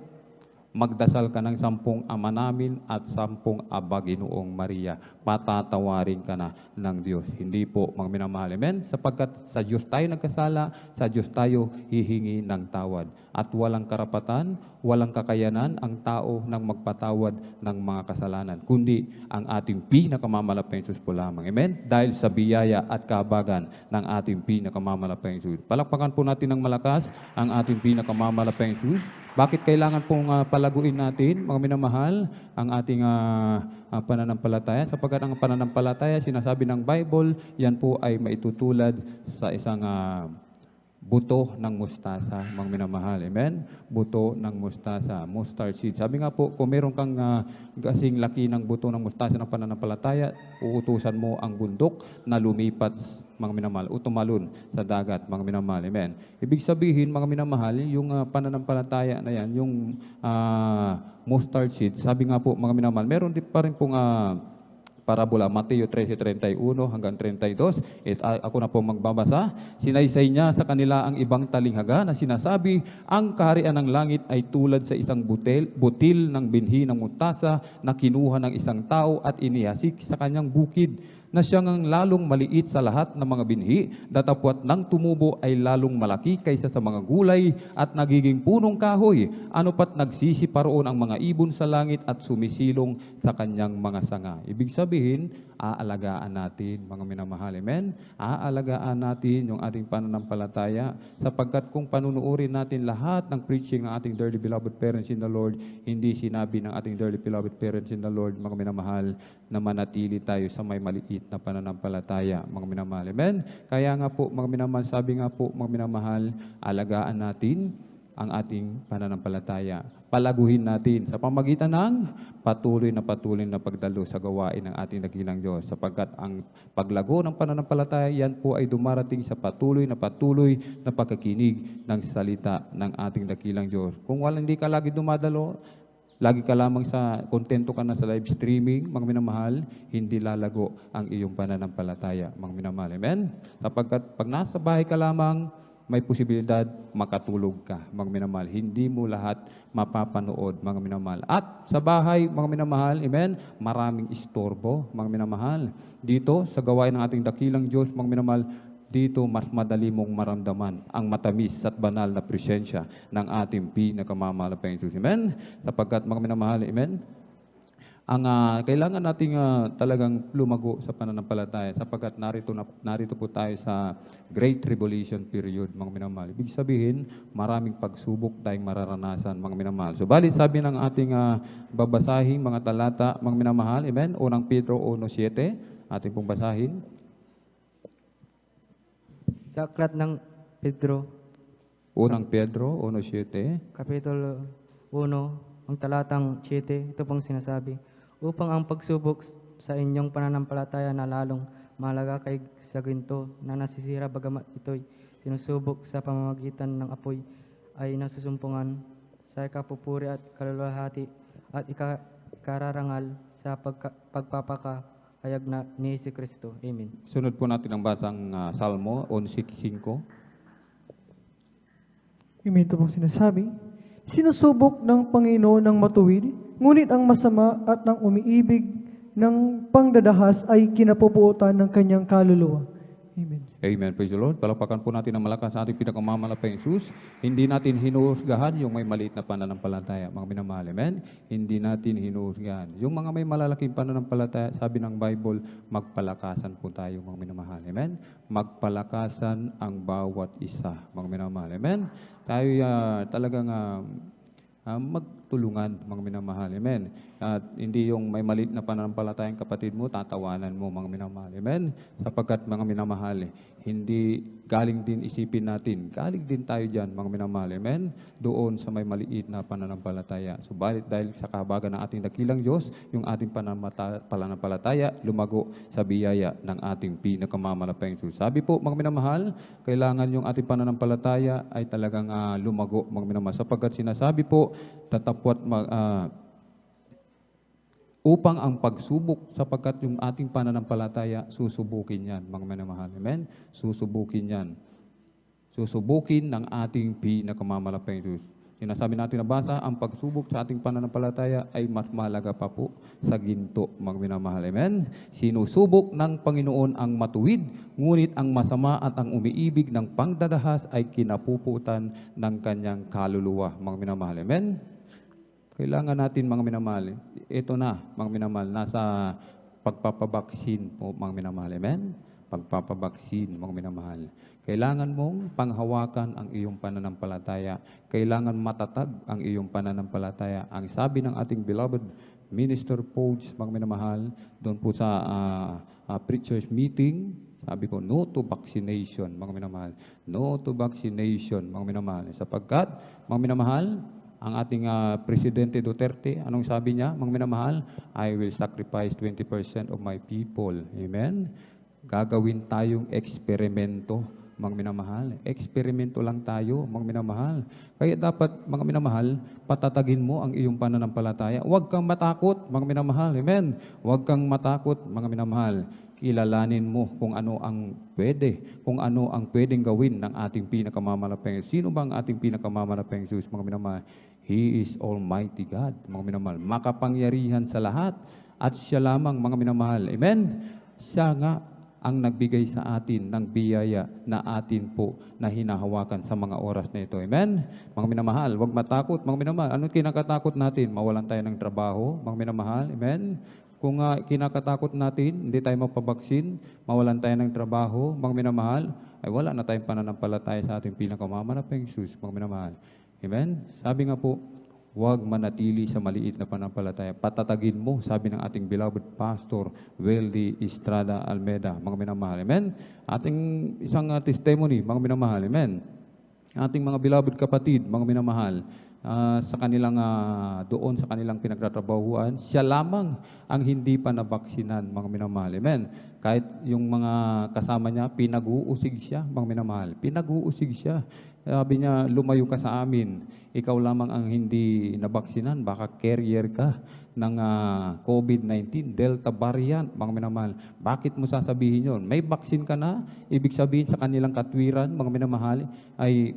magdasal ka ng 10 Ama namin at 10 Aba Ginoong Maria. Patatawarin ka na ng Diyos. Hindi po, mga minamahal. Amen? Sapagkat sa Diyos tayo nagkasala, sa Diyos tayo hihingi ng tawad. At walang karapatan, walang kakayanan ang tao ng magpatawad ng mga kasalanan, kundi ang ating pinakamamalapang Diyos po lamang. Amen? Dahil sa biyaya at kahabagan ng ating pinakamamalapang Diyos. Palakpakan po natin ng malakas ang ating pinakamamalapang Diyos. Bakit kailangan pong palaguin natin, mga minamahal, ang ating pananampalataya? Sapagkat ang pananampalataya, sinasabi ng Bible, yan po ay maitutulad sa isang buto ng mustasa, mga minamahal. Amen? Buto ng mustasa, mustard seed. Sabi nga po, kung meron kang kasing laki ng buto ng mustasa ng pananampalataya, uutusan mo ang bundok na lumipat, mga minamahal, o tumalon sa dagat, mga minamahal. Amen? Ibig sabihin, mga minamahal, yung pananampalataya na yan, yung mustard seed, sabi nga po, mga minamahal, meron din pa rin pong parabola, Mateo 13:31 hanggang 32. Ako na po magbabasa. Sinaysay niya sa kanila ang ibang talinghaga na sinasabi, ang kaharian ng langit ay tulad sa isang butil ng binhi ng mustasa na kinuha ng isang tao at inihasik sa kanyang bukid, na siyang lalong maliit sa lahat ng mga binhi, datapwat nang tumubo ay lalong malaki kaysa sa mga gulay at nagiging punong kahoy. Ano pat nagsisi paroon ang mga ibon sa langit at sumisilong sa kanyang mga sanga. Ibig sabihin, aalagaan natin, mga minamahal. Amen? Aalagaan natin yung ating pananampalataya, sapagkat kung panunuorin natin lahat ng preaching ng ating dearly beloved parents in the Lord, hindi sinabi ng ating dearly beloved parents in the Lord, mga minamahal, na manatili tayo sa may maliit na pananampalataya, mga minamahal. Amen? Kaya nga po, mga minamahal, sabi nga po, mga minamahal, alagaan natin ang ating pananampalataya. Palaguhin natin sa pamagitan ng patuloy na pagdalo sa gawain ng ating dakilang Diyos. Sapagkat ang paglago ng pananampalataya, yan po ay dumarating sa patuloy na pagkakinig ng salita ng ating dakilang Diyos. Kung hindi ka lagi dumadalo, lagi ka lamang kontento ka na sa live streaming, mga minamahal, hindi lalago ang iyong pananampalataya, mga minamahal. Amen? Sapagkat pag nasa bahay ka lamang, may posibilidad makatulog ka, mga minamahal. Hindi mo lahat mapapanood, mga minamahal. At sa bahay, mga minamahal, amen, maraming istorbo, mga minamahal. Dito, sa gawain ng ating dakilang Diyos, mga minamahal, dito mas madali mong maramdaman ang matamis at banal na presensya ng ating pinakamamalapang Diyos. Amen? Sapagkat, mga minamahal, amen, ang kailangan nating talagang lumago sa pananampalataya, sapagkat narito po tayo sa Great Tribulation period, mga minamahal. Ibig sabihin, maraming pagsubok tayong mararanasan, mga minamahal. So, bali sabi ng ating babasahing mga talata, mga minamahal, amen, unang Pedro 1:7, ating pong basahin. Sa aklat ng Pedro, Unang Pedro 1:7. Kapitulo 1, ang talatang 7, ito pong sinasabi, upang ang pagsubok sa inyong pananampalataya na lalong mahalaga kay sa ginto na nasisira bagamat ito'y sinusubok sa pamamagitan ng apoy ay nasusumpungan sa ikapupuri at kaluluhati at ikararangal sa pagpapakahayag na ni Hesus Kristo. Amen. Sunod po natin ang basang Salmo 11:5. Ito pong sinasabi, sinusubok ng Panginoon ng matuwid, ngunit ang masama at ng umiibig ng pangdadahas ay kinapupuotan ng kanyang kaluluwa. Amen. Amen. Praise the Lord. Palakpakan po natin ang malakas sa ating pinakamamalapang Jesus. Hindi natin hinuhusgahan yung may maliit na pananampalataya, mga minamahal. Amen. Hindi natin hinuhusgahan. Yung mga may malalaking pananampalataya, sabi ng Bible, magpalakasan po tayo, mga minamahal. Amen. Magpalakasan ang bawat isa, mga minamahal. Amen. Tayo talagang magtulungan, mga minamahal. Amen. At hindi yung may maliit na pananampalatayang kapatid mo, tatawanan mo, mga minamahal. Amen. Sapagkat, mga minamahal, hindi galing din isipin natin, galing din tayo dyan, mga minamahal. Amen. Doon sa may maliit na pananampalataya. Subalit dahil sa kahabagan ng ating dakilang Diyos, yung ating pananampalataya, lumago sa biyaya ng ating pinakamamalapang Jesus. Sabi po, mga minamahal, kailangan yung ating pananampalataya ay talagang lumago, mga minamahal. Sapagkat sinasabi po, tatapwat upang ang pagsubok, sapagkat yung ating pananampalataya, susubukin yan, mga minamahal. Amen? Susubukin yan. Susubukin ng ating pinakamamalapang Diyos. Sinasabi natin na basa, ang pagsubok sa ating pananampalataya ay mas mahalaga pa po sa ginto, mga minamahal. Amen? Sinusubok ng Panginoon ang matuwid, ngunit ang masama at ang umiibig ng pangdadahas ay kinapuputan ng kanyang kaluluwa, mga minamahal. Amen? Kailangan natin, mga minamahal, ito na, mga minamahal, nasa pagpapabaksin po, mga minamahal. Amen? Pagpapabaksin, mga minamahal. Kailangan mong panghawakan ang iyong pananampalataya. Kailangan matatag ang iyong pananampalataya. Ang sabi ng ating beloved Minister Poach, mga minamahal, doon po sa preachers meeting, sabi po, no to vaccination, mga minamahal. No to vaccination, mga minamahal. Sapagkat, mga minamahal, ang ating Presidente Duterte, anong sabi niya, mga minamahal? I will sacrifice 20% of my people. Amen? Gagawin tayong eksperimento, mga minamahal. Eksperimento lang tayo, mga minamahal. Kaya dapat, mga minamahal, patatagin mo ang iyong pananampalataya. Huwag kang matakot, mga minamahal. Amen? Huwag kang matakot, mga minamahal. Kilalanin mo kung ano ang pwede, kung ano ang pwedeng gawin ng ating pinakamamalapang. Sino ba ang ating pinakamamalapang Jesus, mga minamahal? He is Almighty God, mga minamahal. Makapangyarihan sa lahat at siya lamang, mga minamahal. Amen? Siya nga ang nagbigay sa atin ng biyaya na atin po na hinahawakan sa mga oras na ito. Amen? Mga minamahal, huwag matakot, mga minamahal. Anong kinakatakot natin? Mawalan tayo ng trabaho, mga minamahal. Amen? Kung kinakatakot natin, hindi tayo mapabaksin, mawalan tayo ng trabaho, mga minamahal, ay wala na tayong pananampalataya sa ating pinakamamalapang Jesus, mga minamahal. Amen? Sabi nga po, huwag manatili sa maliit na pananampalataya. Patatagin mo, sabi ng ating beloved Pastor Weldy Estrada Almeda, mga minamahal. Amen? Ating isang testimony, mga minamahal. Amen? Ating mga beloved kapatid, mga minamahal, sa kanilang doon sa kanilang pinagtatrabahuan, siya lamang ang hindi pa nabaksinan, mga minamahal. Amen? Kahit yung mga kasama niya, pinag-uusig siya, mga minamahal. Pinag-uusig siya. Sabi niya, lumayo ka sa amin. Ikaw lamang ang hindi nabaksinan. Baka carrier ka ng COVID-19, Delta variant, mga minamahal. Bakit mo sasabihin yun? May baksin ka na, ibig sabihin sa kanilang katwiran, mga minamahal, ay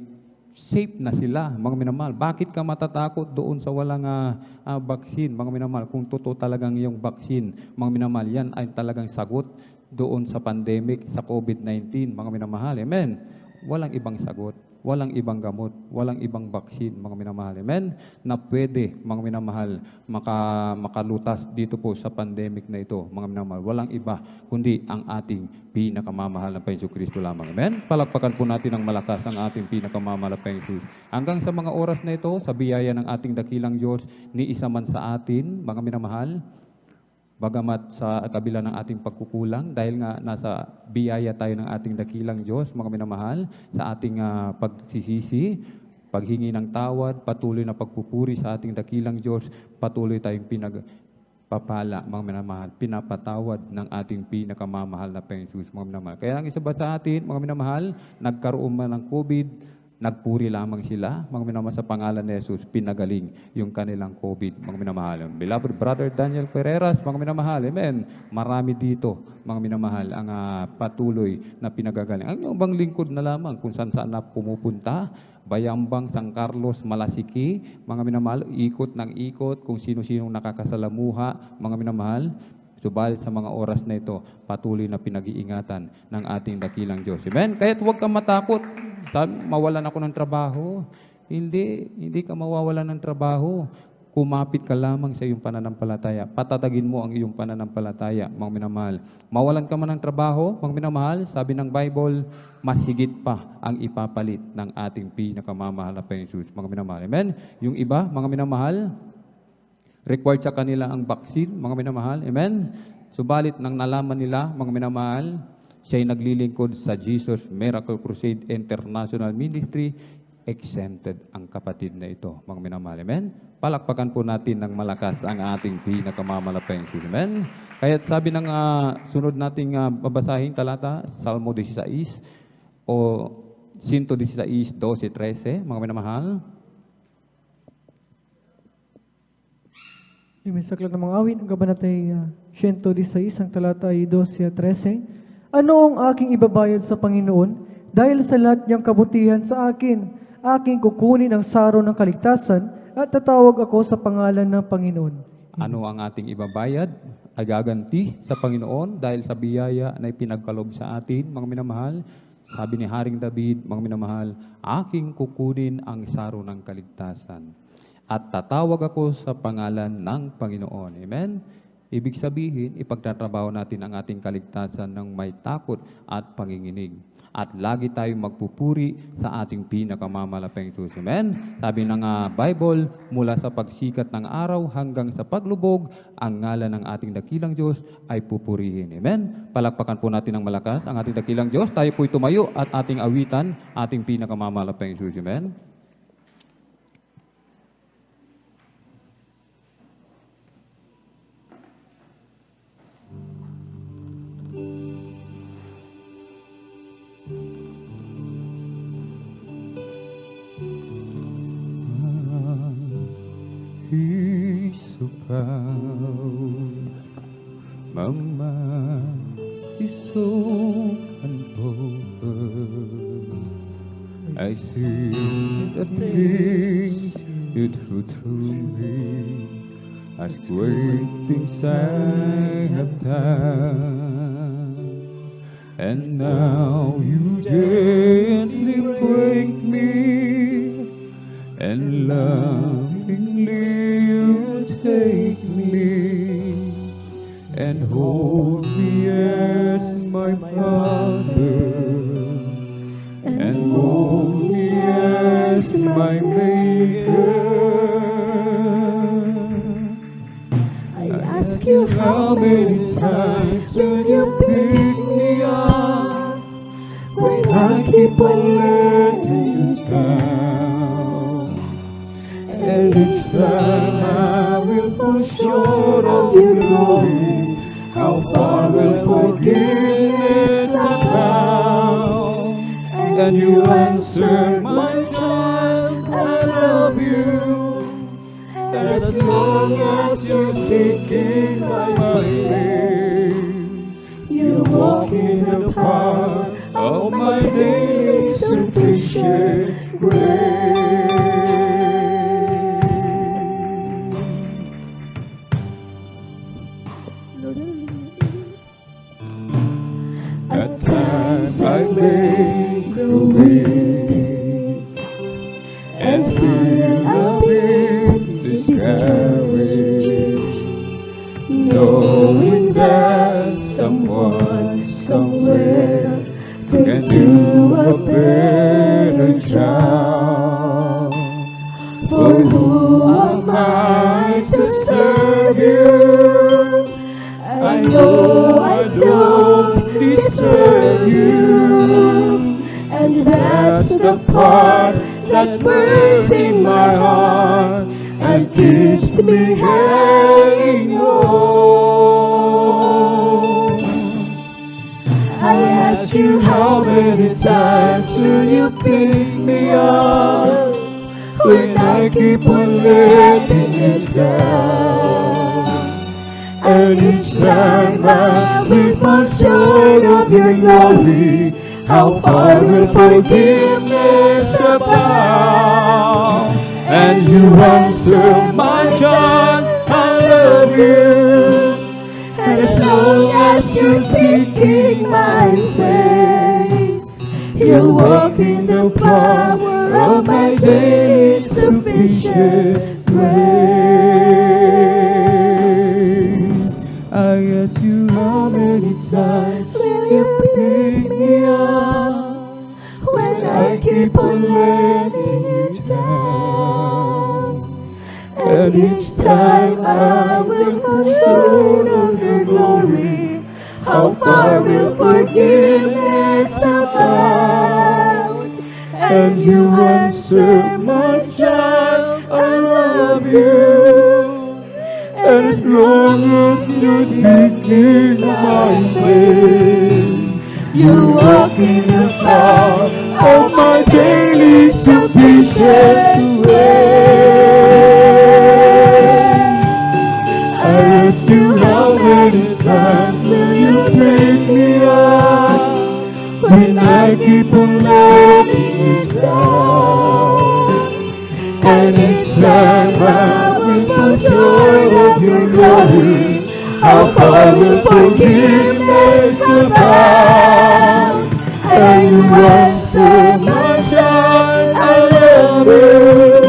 safe na sila, mga minamahal. Bakit ka matatakot doon sa walang baksin, mga minamahal? Kung totoo talagang yung baksin, mga minamahal, yan ay talagang sagot doon sa pandemic, sa COVID-19, mga minamahal. Amen? Walang ibang sagot, walang ibang gamot, walang ibang baksin, mga minamahal. Amen? Na pwede, mga minamahal, makalutas dito po sa pandemic na ito, mga minamahal. Walang iba, kundi ang ating pinakamamahal na Panginoon Kristo lamang. Amen? Palakpakan po natin ng malakas ang ating pinakamamahal na Panginoon. Hanggang sa mga oras na ito, sa biyaya ng ating dakilang Diyos, ni isa man sa atin, mga minamahal, bagamat sa kabila ng ating pagkukulang, dahil nga nasa biyaya tayo ng ating dakilang Diyos, mga minamahal, sa ating pagsisisi, paghingi ng tawad, patuloy na pagpupuri sa ating dakilang Diyos, patuloy tayong pinagpapala, mga minamahal, pinapatawad ng ating pinakamamahal na Panginoon Jesus, mga minamahal. Kaya ang isa ba sa atin, mga minamahal, nagkaroon man ng COVID, nagpuri lamang sila, mga minamahal, sa pangalan ni Jesus, pinagaling yung kanilang COVID, mga minamahal. Beloved Brother Daniel Ferreras, mga minamahal, amen. Marami dito, mga minamahal, ang patuloy na pinagagaling. Ang yung bang lingkod na lamang kung saan na pumupunta, Bayambang, San Carlos, Malasiki, mga minamahal, ikot ng ikot, kung sino-sinong nakakasalamuha, mga minamahal, Subalit sa mga oras na ito, patuloy na pinag-iingatan ng ating dakilang Diyos. Amen? Kaya't huwag kang matakot. Sabi, mawalan ako ng trabaho. Hindi ka mawawalan ng trabaho. Kumapit ka lamang sa iyong pananampalataya. Patatagin mo ang iyong pananampalataya, mga minamahal. Mawalan ka man ng trabaho, mga minamahal, sabi ng Bible, mas higit pa ang ipapalit ng ating pinakamamahal na Panginoon, mga minamahal. Amen? Yung iba, mga minamahal, required sa kanila ang vaccine, mga minamahal. Amen? Subalit nang nalaman nila, mga minamahal, siya'y naglilingkod sa Jesus Miracle Crusade International Ministry, exempted ang kapatid na ito, mga minamahal. Amen? Palakpakan po natin ng malakas ang ating pinakamamalaking Diyos. Amen? Kaya't sabi ng sunod nating babasahing talata, Salmo 16 o 116, 12, 13, mga minamahal. May saklat ng mga awit, ang kabanatay 116, ang talata ay 12 at 13. Ano ang aking ibabayad sa Panginoon? Dahil sa lahat niyang kabutihan sa akin, aking kukunin ang saro ng kaligtasan at tatawag ako sa pangalan ng Panginoon. Ano ang ating ibabayad? Ay gaganti sa Panginoon dahil sa biyaya na ipinagkalob sa atin, mga minamahal. Sabi ni Haring David, mga minamahal, aking kukunin ang saro ng kaligtasan at tatawag ako sa pangalan ng Panginoon. Amen? Ibig sabihin, ipagtatrabaho natin ang ating kaligtasan ng may takot at panginginig. At lagi tayong magpupuri sa ating pinakamamalaking Diyos. Amen? Sabi ng Bible, mula sa pagsikat ng araw hanggang sa paglubog, ang ngalan ng ating dakilang Diyos ay pupurihin. Amen? Palakpakan po natin ng malakas ang ating dakilang Diyos. Tayo po'y tumayo at ating awitan, ating pinakamamalaking Diyos. Amen? He's so proud, Mama is so unbothered. I see the things you do to me, as great things I have done, and now you gently break me, and lovingly you take me, and hold me as my Father, and mold me as my Maker. I ask you how many times will you pick me up when I keep on letting you down, and each time I will fall short of your glory. How far will forgiveness abound? And you answer, my child, I love you. And as long as you're seeking my face, you walk in the path of my daily sufficient grace. At times I may grow weak and feel a bit discouraged, knowing that someone somewhere can do a better job. For who am I to serve you? I know I don't deserve you, and that's the part that burns in my heart and keeps me hanging on. I ask you how many times will you pick me up when I keep on letting it down, and each time I will fall short of your glory. How far will forgiveness abound? And you answer, my John, I love you. And as long as you're seeking my face, you'll walk in the power of my daily sufficient grace. I ask you how many times Will you pick me up when I keep on letting you down? And each time I will fall short of your glory, how far will forgiveness abound? And you answer, my child, I love you. And as long as you're seeking my face, you walk in the power of my daily sufficient grace. I ask you how many times will you pick me up when I keep on letting you down? And each time I will fall short of your glory, how far will forgiveness abound? And you answer, my child, I love you.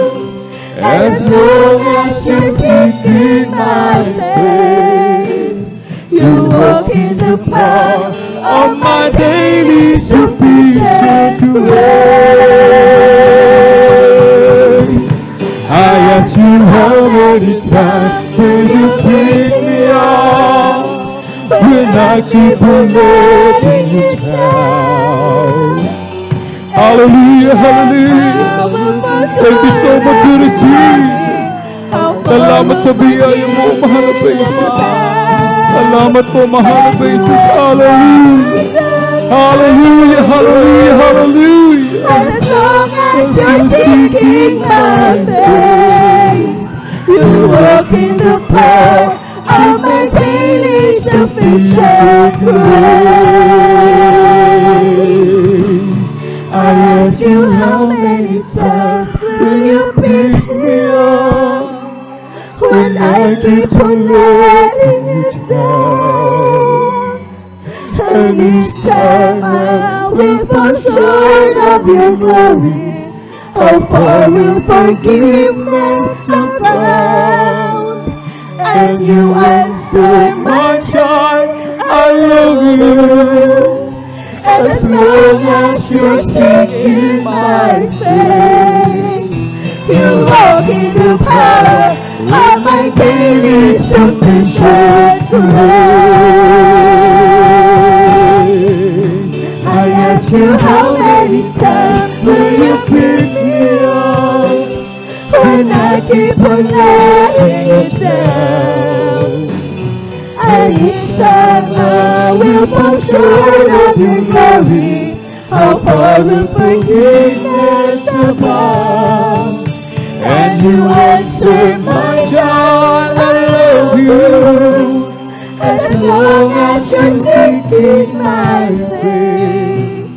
As long as you're seeking my face, you walk in the power of my daily sufficient grace. I ask you how many times will you pick me up when I keep on letting you down? Hallelujah, hallelujah. Thank you so much, Jesus. Salamat sa biyaya mo, mahal na Jesus. Salamat po, mahal na Jesus. Hallelujah. Hallelujah, hallelujah, hallelujah. As long as you're seeking my face, you walk in the power of my daily sufficient grace. I ask you how many times will you pick me up when I keep on letting you down? And each time I will fall short of your glory, how far will forgiveness abound? And you answer, my child, I love you. And as long as you're seeking my face, you walk in the power of my daily sufficient grace. I ask you how many times will you pick me up when I keep on letting you down? And each time I will fall short of your glory, how far will forgiveness abound? And you answer, my child, I love you. And as long as you're seeking my face,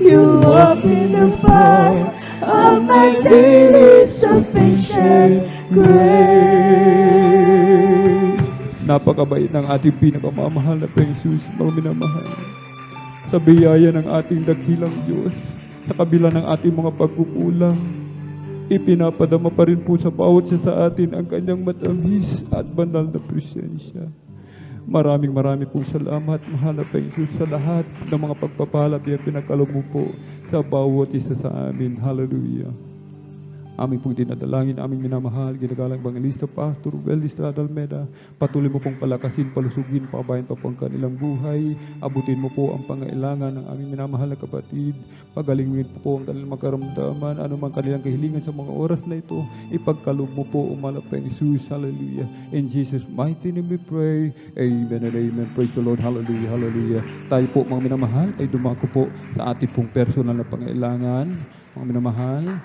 you walk in the power of my daily sufficient grace. Napakabait ng ating pinakamamahal na Jesus, mga minamahal. Sa biyaya ng ating dakilang Diyos, sa kabila ng ating mga pagkukulang, ipinapadama pa rin po sa bawat isa sa atin ang kanyang matamis at banal na presensya. Maraming po salamat, mahal na Jesus, sa lahat ng mga pagpapala at pinagkaloob mo po sa bawat isa sa amin. Hallelujah. Aming pong dinadalangin, aming minamahal, ginagalang Evangelista Pastor Well Estrada Almeda. Patuloy mo pong palakasin, palusugin, pabayan pa po ang kanilang buhay. Abutin mo po ang pangailangan ng aming minamahal na kapatid. Pagalingin po ang kanilang magkaramdaman, anumang kanilang kahilingan sa mga oras na ito. Ipagkaloob mo po, umalapang Jesus. Hallelujah. In Jesus' mighty name we pray. Amen and amen. Praise the Lord. Hallelujah. Hallelujah. Tayo po, mga minamahal, ay dumako po sa ating pong personal na pangailangan. Mga minamahal,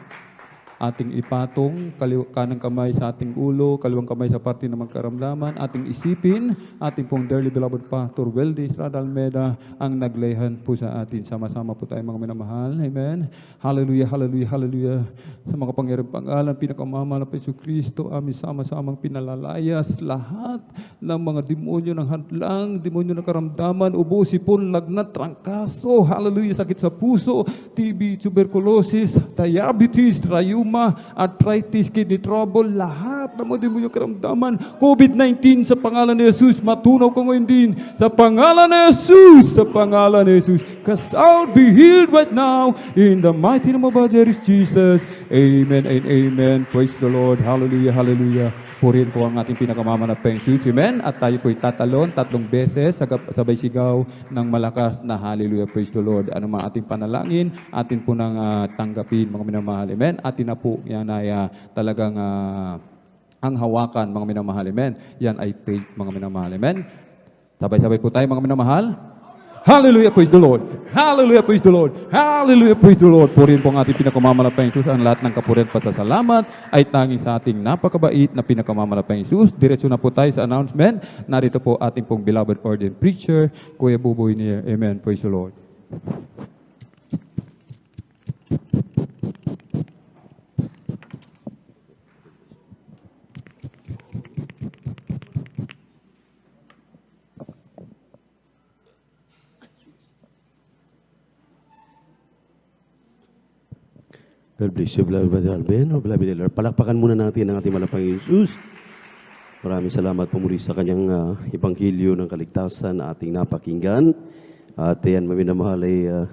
ating ipatong, kanang kamay sa ating ulo, kaliwang kamay sa parte ng magkaramdaman, ating isipin, ating pong dearly beloved Pastor Weldy Estrada Almeda ang naglayhan po sa atin. Sama-sama po tayo mga minamahal. Amen. Hallelujah, hallelujah, hallelujah. Sa mga pangyarang pangalan, pinakamamahal na Yesu Kristo, amin sama-samang pinalalayas lahat ng mga demonyo ng hadlang, demonyo ng karamdaman, ubo, sipon, lagnat, trangkaso, hallelujah, sakit sa puso, TB, tuberculosis, diabetes, rayuma, arthritis, kidney trouble, lahat ng mga demonyo ng karamdaman, COVID-19 sa pangalan ni Jesus, matunaw ko ngayon din sa pangalan ni Jesus, sa pangalan ni Jesus. Cast out, be healed right now in the mighty name of our dear Jesus. Amen and amen. Praise the Lord. Hallelujah, hallelujah. Purihin po ang ating pinakamamanapeng Jesus. Amen. At tayo po'y tatalon 3 beses, sabay sigaw ng malakas na hallelujah. Praise the Lord. Ano man ating panalangin, atin po nang tanggapin, mga minamahal. Amen. Atin na po yan ay talagang ang hawakan, mga minamahal. Amen. Yan ay faith, mga minamahal. Amen. Sabay-sabay po tayo, mga minamahal. Hallelujah, praise the Lord. Hallelujah, praise the Lord. Hallelujah, praise the Lord. Purihin po ang ating pinakamamalapang Jesus. Ang lahat ng kapurihan at pasasalamat ay tanging sa ating napakabait na pinakamamalapang Jesus. Diretso na po tayo sa announcement. Narito po ating pong beloved ordained preacher, Kuya Buboy Nier. Amen, praise the Lord. God bless you, beloved Brother Alben, o beloved Elder. Palakpakan muna natin ang ating malapang Jesus. Maraming salamat po muli sa kanyang ebanghelyo ng kaligtasan na ating napakinggan. At yan, maminamahal ay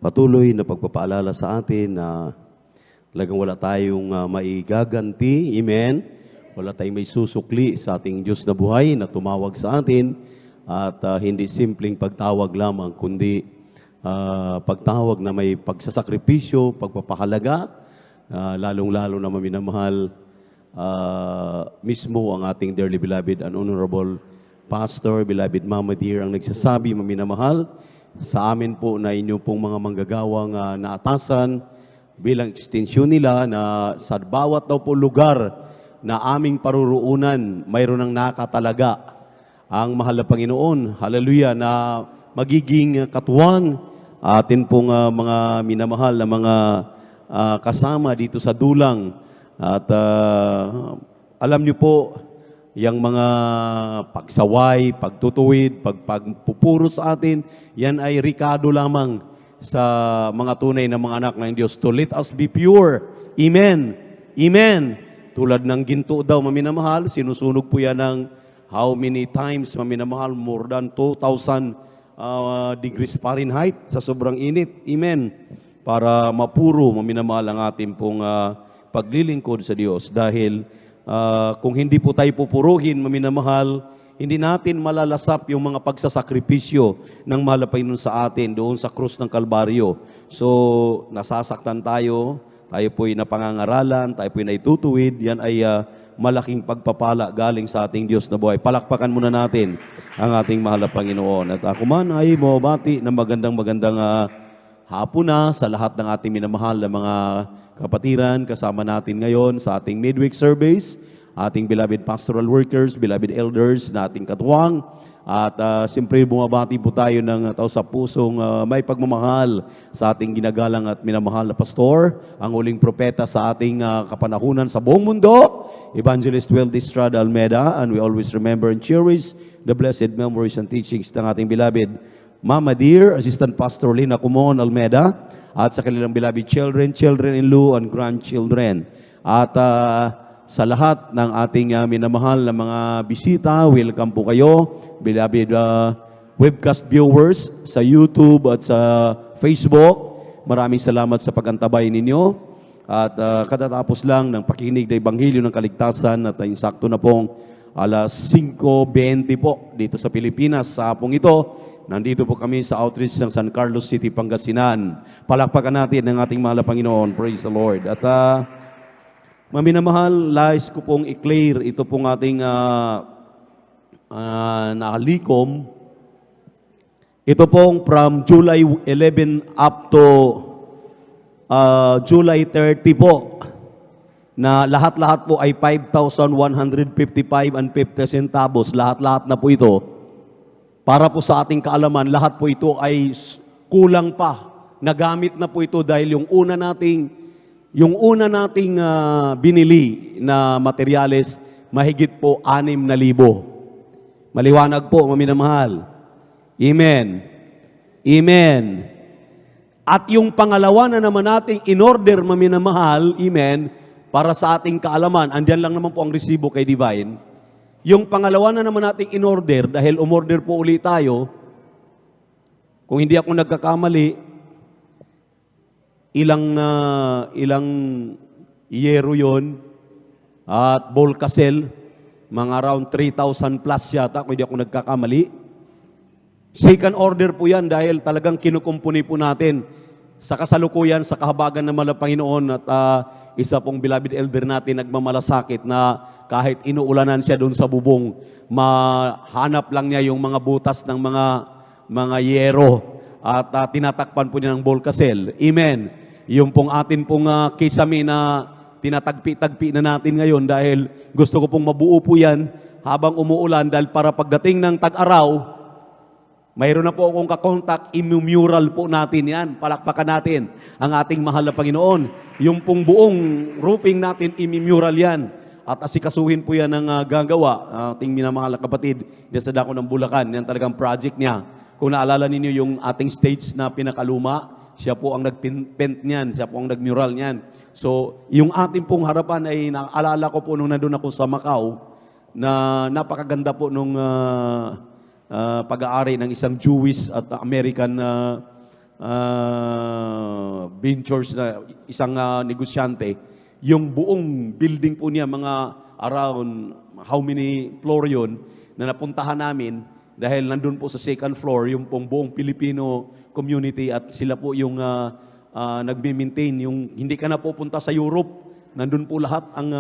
patuloy na pagpapaalala sa atin na talagang wala tayong maigaganti. Amen. Wala tayong may susukli sa ating Diyos na buhay na tumawag sa atin. At hindi simpleng pagtawag lamang, kundi pagtawag na may pagsasakripisyo, pagpapahalaga, lalong-lalo na maminamahal mismo ang ating dearly beloved and honorable pastor, beloved Mama Dear, ang nagsasabi, maminamahal, sa amin po na inyo pong mga manggagawang naatasan bilang ekstensyon nila na sa bawat daw po lugar na aming paruruunan, mayroon ng nakatalaga ang mahal na Panginoon. Hallelujah, na magiging katuwang atin pong mga minamahal na mga kasama dito sa dulang. At alam niyo po, yung mga pagsaway, pagtutuwid, pagpupuro sa atin, yan ay rikado lamang sa mga tunay na mga anak ng Diyos. To let us be pure. Amen. Amen. Tulad ng ginto daw, maminamahal, sinusunog po yan ng how many times, maminamahal? More than 2,000 degrees Fahrenheit sa sobrang init. Amen. Para mapuro, maminamahal ang ating pong paglilingkod sa Diyos. Dahil kung hindi po tayo pupuruhin, maminamahal, hindi natin malalasap yung mga pagsasakripisyo ng mahal na Panginoon sa atin doon sa krus ng Kalbaryo. So, nasasaktan tayo po'y napangangaralan, tayo po'y naitutuwid, yan ay malaking pagpapala galing sa ating Diyos na buhay. Palakpakan muna natin ang ating mahal na Panginoon. At ako man ay mabati ng magandang hapon na sa lahat ng ating minamahal na mga kapatiran. Kasama natin ngayon sa ating midweek service, ating beloved pastoral workers, beloved elders na ating katuwang. At siyempre bumabati po tayo ng tao sa pusong may pagmamahal sa ating ginagalang at minamahal na pastor, ang huling propeta sa ating kapanahunan sa buong mundo, Evangelist Weldy Estrada Almeda. And we always remember and cherish the blessed memories and teachings ng ating beloved Mama Dear, Assistant Pastor Lina Kumon Almeda, at sa kanilang beloved children, children-in-law, and grandchildren. At sa lahat ng ating minamahal na mga bisita, welcome po kayo, beloved webcast viewers sa YouTube at sa Facebook. Maraming salamat sa pagantabay ninyo. At katatapos lang ng pakikinig ng Ebanghelyo ng Kaligtasan at insakto na pong alas 5:20 po dito sa Pilipinas. Sa hapong ito, nandito po kami sa outreach ng San Carlos City, Pangasinan. Palakpakan natin ng ating mahal na Panginoon. Praise the Lord. At maminamahal, lais ko pong i-clear ito pong ating nakalikom. Ito pong from July 11 up to July 30 po. na lahat-lahat po ay 5,155 and 50 centavos. Lahat-lahat na po ito. Para po sa ating kaalaman, lahat po ito ay kulang pa. Nagamit na po ito dahil yung una nating binili na materyales, mahigit po 6,000. Maliwanag po, maminamahal. Amen. Amen. At yung pangalawa na naman nating in-order, maminamahal, amen, para sa ating kaalaman, andyan lang naman po ang resibo kay Divine. Yung pangalawa na naman nating in-order, dahil umorder po ulit tayo, kung hindi ako nagkakamali, ilang yero yon at Volcasel, mga around 3,000 plus yata, kung hindi ako nagkakamali. Second order po yan dahil talagang kinukumpuni po natin sa kasalukuyan, sa kahabagan ng mga Panginoon at isa pong beloved elder natin nagmamalasakit na kahit inuulanan siya doon sa bubong, mahanap lang niya yung mga butas ng mga yero at tinatakpan po niya ng Volcasel. Amen. Yung pong atin pong kisame na tinatagpi-tagpi na natin ngayon dahil gusto ko pong mabuo po yan habang umuulan dahil para pagdating ng tag-araw, mayroon na po akong kakontak, imumural po natin yan. Palakpakan natin ang ating mahal na Panginoon. Yung pong buong roofing natin, imumural yan. At asikasuhin po yan ng gagawa, ating minamahal na kapatid, diyan sa dako ng Bulacan. Yan talagang project niya. Kung naalala ninyo yung ating stage na pinakaluma, siya po ang nag-paint niyan, siya po ang nag-mural niyan. So, yung ating pong harapan ay naalala ko po nung nandun ako sa Macau na napakaganda po nung pag-aari ng isang Jewish at American ventures na isang negosyante. Yung buong building po niya, mga around how many floor yun, na napuntahan namin dahil nandun po sa second floor yung pong buong Filipino community at sila po yung nagme-maintain yung hindi ka na pupunta sa Europe, nandun po lahat ang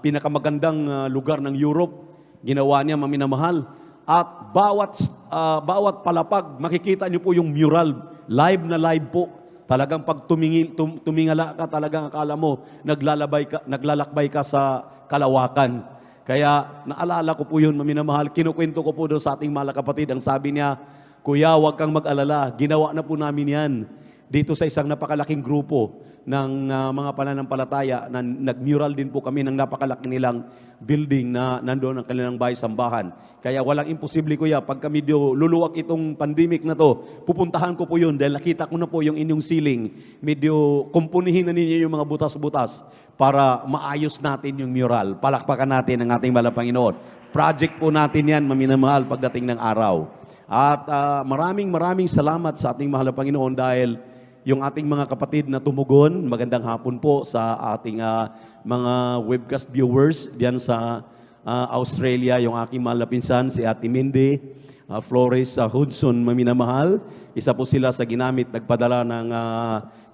pinakamagandang lugar ng Europe, ginawa niya, maminamahal. At bawat palapag, makikita niyo po yung mural, live na live po. Talagang pag tumingala ka, talagang akala mo, naglalakbay ka sa kalawakan. Kaya naalala ko po yun, maminamahal. Kinukwento ko po doon sa ating mga kapatid. Ang sabi niya, Kuya, huwag kang mag-alala. Ginawa na po namin yan. Dito sa isang napakalaking grupo ng mga pananampalataya na nag-mural din po kami ng napakalaki nilang building na nandoon ang kanilang bahay-sambahan. Kaya walang imposible, Kuya. Pagka medyo luluwag itong pandemic na to, pupuntahan ko po yun dahil nakita ko na po yung inyong ceiling. Medyo kumpunihin na ninyo yung mga butas-butas para maayos natin yung mural. Palakpakan natin ang ating mahal na Panginoon. Project po natin yan, maminamahal, pagdating ng araw. At maraming salamat sa ating mahal na Panginoon dahil yung ating mga kapatid na tumugon, magandang hapon po sa ating mga webcast viewers diyan sa Australia, yung aking mahal na pinsan, si Ate Mindy Flores Hudson, maminamahal. Isa po sila sa ginamit, nagpadala ng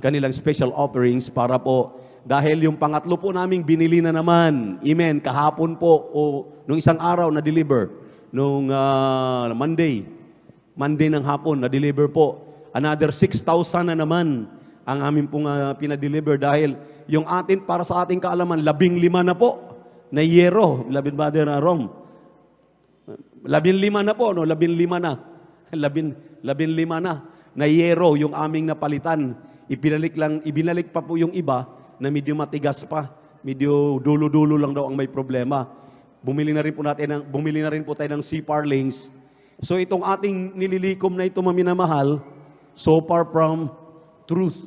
kanilang special offerings para po, dahil yung pangatlo po naming binili na naman, amen, kahapon po, o nung isang araw na deliver, nung Monday ng hapon, na-deliver po. Another 6,000 na naman ang aming pong pinadeliver dahil yung atin, para sa ating kaalaman, 15 na po na yero. Labing Brother Rom. 15 na po, no? 15 na. 15 na yero yung aming napalitan. Ibinalik pa po yung iba na medyo matigas pa. Medyo dulo-dulo lang daw ang may problema. Bumili na rin po tayo ng CPAR links. So itong ating nililikom na ito, maminamahal, so far from truth.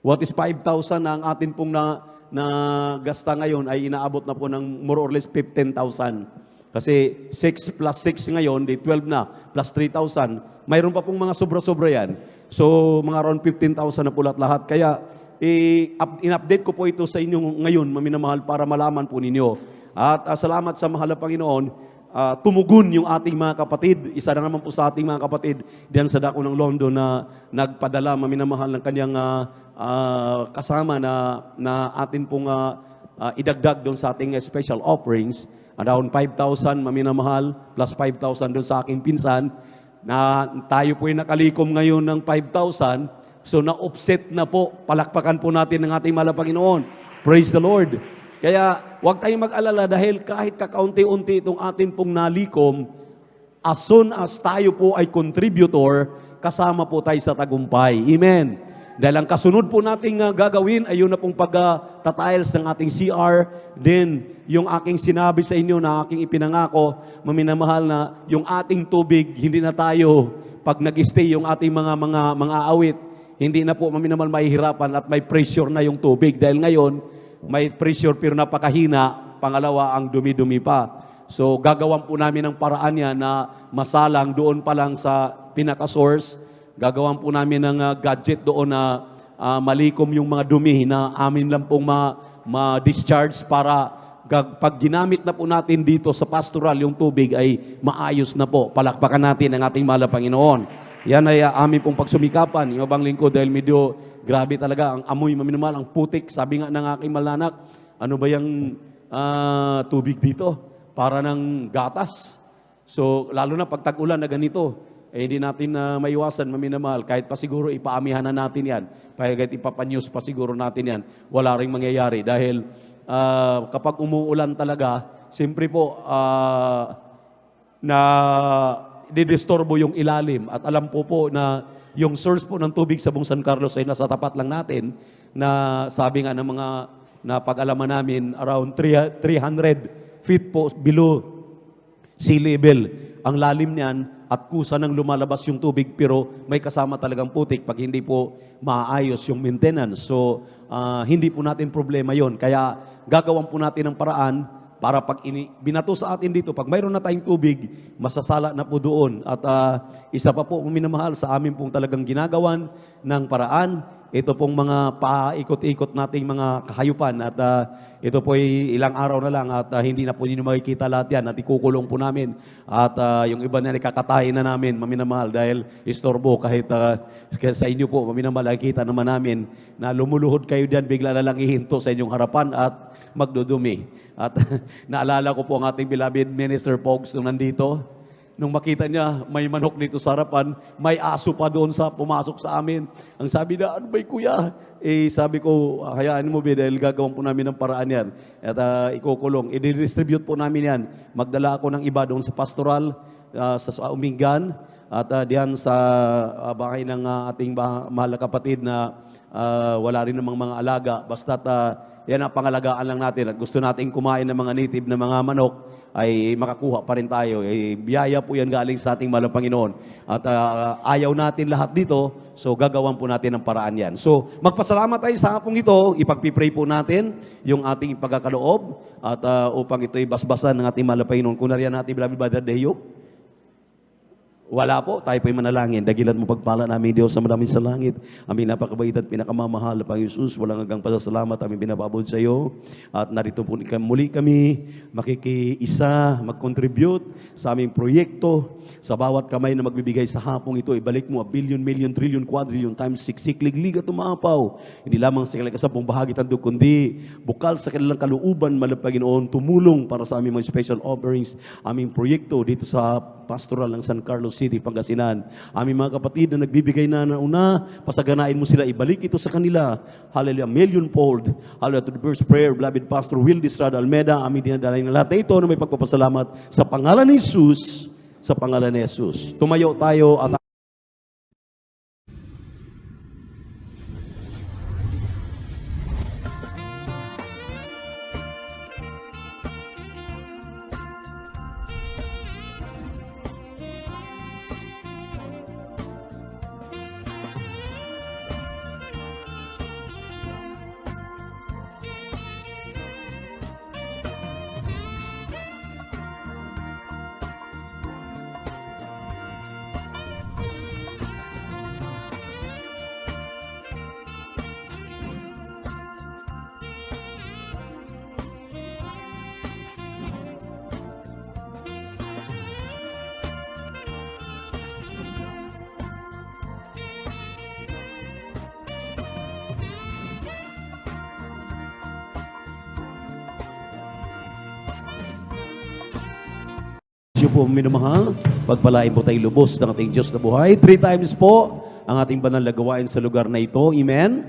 What is 5,000 na ang atin pong na gasta ngayon ay inaabot na po ng more or less 15,000. Kasi 6 plus 6 ngayon, di 12 na, plus 3,000. Mayroon pa pong mga sobra-sobra yan. So mga around 15,000 na po lahat. Kaya in-update ko po ito sa inyo ngayon, maminamahal, para malaman po ninyo. At salamat sa mahal na Panginoon, tumugon yung ating mga kapatid. Isa na naman po sa ating mga kapatid diyan sa dako ng London na nagpadala, maminamahal, ng kanyang kasama na atin pong idagdag doon sa ating special offerings. Around 5,000, maminamahal, plus 5,000 doon sa aking pinsan. Na tayo po ay nakalikom ngayon ng 5,000. So na-offset na po. Palakpakan po natin ng ating mahal na Panginoon. Praise the Lord. Kaya huwag tayong mag-alala dahil kahit kakaunti-unti itong atin pong nalikom, as soon as tayo po ay contributor, kasama po tayo sa tagumpay. Amen. Dahil ang kasunod po nating gagawin ay yun na pong pag-tiles ng ating CR. Then, yung aking sinabi sa inyo na aking ipinangako, maminamahal na yung ating tubig, hindi na tayo pag nag-stay yung ating mga awit, hindi na po maminamahal mahihirapan at may pressure na yung tubig. Dahil ngayon, may pressure pero napakahina. Pangalawa, ang dumi-dumi pa. So, gagawan po namin ng paraan yan na masalang doon pa lang sa pinaka-source. Gagawan po namin ng gadget doon na malikom yung mga dumi na amin lang pong ma-discharge para pag ginamit na po natin dito sa pastoral, yung tubig ay maayos na po. Palakpakan natin ang ating mahal na Panginoon. Yan ay amin pong pagsumikapan. Yung abang lingkod dahil medyo grabe talaga. Ang amoy maminamahal, ang putik. Sabi nga ng aking malanak, ano ba yung tubig dito? Para ng gatas. So, lalo na pag tag-ulan na ganito, hindi natin maiwasan, maminamahal. Kahit pa siguro ipaamihan na natin yan. Kahit ipapanyos pa siguro natin yan. Wala ring mangyayari. Dahil kapag umuulan talaga, siyempre po, na didisturbo yung ilalim. At alam po na yung source po ng tubig sa buong San Carlos ay nasa tapat lang natin na sabi nga ng mga napag-alaman namin, around 300 feet po below sea level. Ang lalim niyan at kusa nang lumalabas yung tubig pero may kasama talagang putik pag hindi po maayos yung maintenance. So, hindi po natin problema yon. Kaya gagawan po natin ng paraan para pag binato sa atin dito, pag mayroon na tayong tubig, masasala na po doon. At isa pa po, minamahal, sa amin pong talagang ginagawan ng paraan, ito pong mga paikot-ikot nating mga kahayupan. At ito po ay ilang araw na lang at hindi na po ninyo makikita lahat yan at ikukulong po namin. At yung iba na ikakatayin na namin, maminamahal, dahil istorbo kahit sa inyo po, maminamahal, nakikita naman namin na lumuluhod kayo diyan, bigla na lang ihinto sa inyong harapan at magdudumi. At naalala ko po ang ating beloved Minister Pogs nung nandito. Nung makita niya, may manok dito sa harapan, may aso pa doon sa pumasok sa amin. Ang sabi na, ano ba'y kuya? Sabi ko, hayaan mo ba dahil gagawin po namin ng paraan yan. At ikukulong. I-distribute po namin yan. Magdala ako ng iba doon sa pastoral, sa Umingan, at diyan sa bahay ng ating mahal na kapatid na wala rin namang mga alaga. Basta't yan ang pangalagaan lang natin. At gusto nating kumain ng mga native na mga manok, ay makakuha pa rin tayo. Biyaya po yan galing sa ating mahal na Panginoon. At ayaw natin lahat dito, so gagawan po natin ng paraan yan. So, magpasalamat tayo sa hapong ito, ipagpipray po natin yung ating pagkakaloob, at upang ito'y basbasan ng ating mahal na Panginoon. Kung nariyan natin, beloved Brother Deo, wala po, tayo po'y manalangin. Dagilan mo pagpala namin, Diyos, sa maraming sa langit. Aming napakabait at pinakamamahal na Panginoon Jesus. Walang hanggang pasasalamat aming binababod sa iyo. At narito po muli kami makikiisa, mag-contribute sa aming proyekto. Sa bawat kamay na magbibigay sa hapong ito, ibalik mo a billion, million, trillion, quadrillion times siksiklig, liga tumapaw. Hindi lamang sa kanilang kasapong bahagi tando, kundi bukal sa kanilang kalooban, mahal na Panginoon, tumulong para sa aming mga special offerings, aming proyekto dito sa pastoral ng San Carlos City, Pangasinan. Aming mga kapatid na nagbibigay na una, pasaganain mo sila, ibalik ito sa kanila. Hallelujah, millionfold. Hallelujah, to the first prayer, beloved Pastor Will Distrada Almeida, aming dinadalay na lahat na ito na may pagpapasalamat sa pangalan ni Jesus, sa pangalan ni Jesus. Tumayo tayo at po minamahal, pagpalain po tayo lubos ng ating Diyos na buhay. 3 times po, ang ating banal na gawain sa lugar na ito. Amen?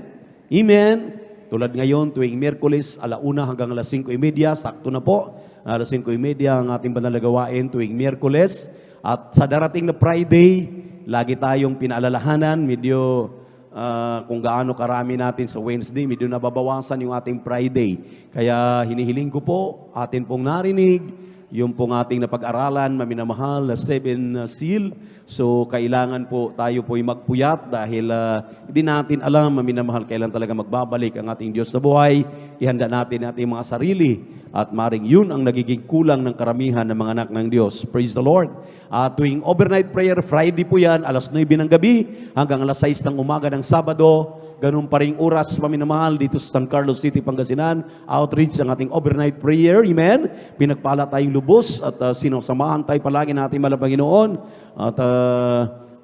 Amen? Tulad ngayon, tuwing Miyerkules, 1:00 hanggang 5:30, sakto na po. 5:30 ang ating banal na gawain tuwing Miyerkules. At sa darating na Friday, lagi tayong pinaalalahanan, medyo kung gaano karami natin sa Wednesday, medyo nababawasan yung ating Friday. Kaya hinihiling ko po, atin pong narinig, yung pong ating napag-aralan, maminamahal na 7 seal. So, kailangan po tayo po'y magpuyat dahil hindi natin alam, maminamahal, kailan talaga magbabalik ang ating Diyos sa buhay. Ihanda natin ating mga sarili at maring yun ang nagiging kulang ng karamihan ng mga anak ng Diyos. Praise the Lord. Tuwing overnight prayer, Friday po yan, 9:00 ng gabi hanggang 6:00 ng umaga ng Sabado. Ganun pa ring oras, maminamahal, dito sa San Carlos City, Pangasinan. Outreach ang ating overnight prayer. Amen? Pinagpala tayong lubos at sinasamahan tayo palagi natin mahal na Panginoon. At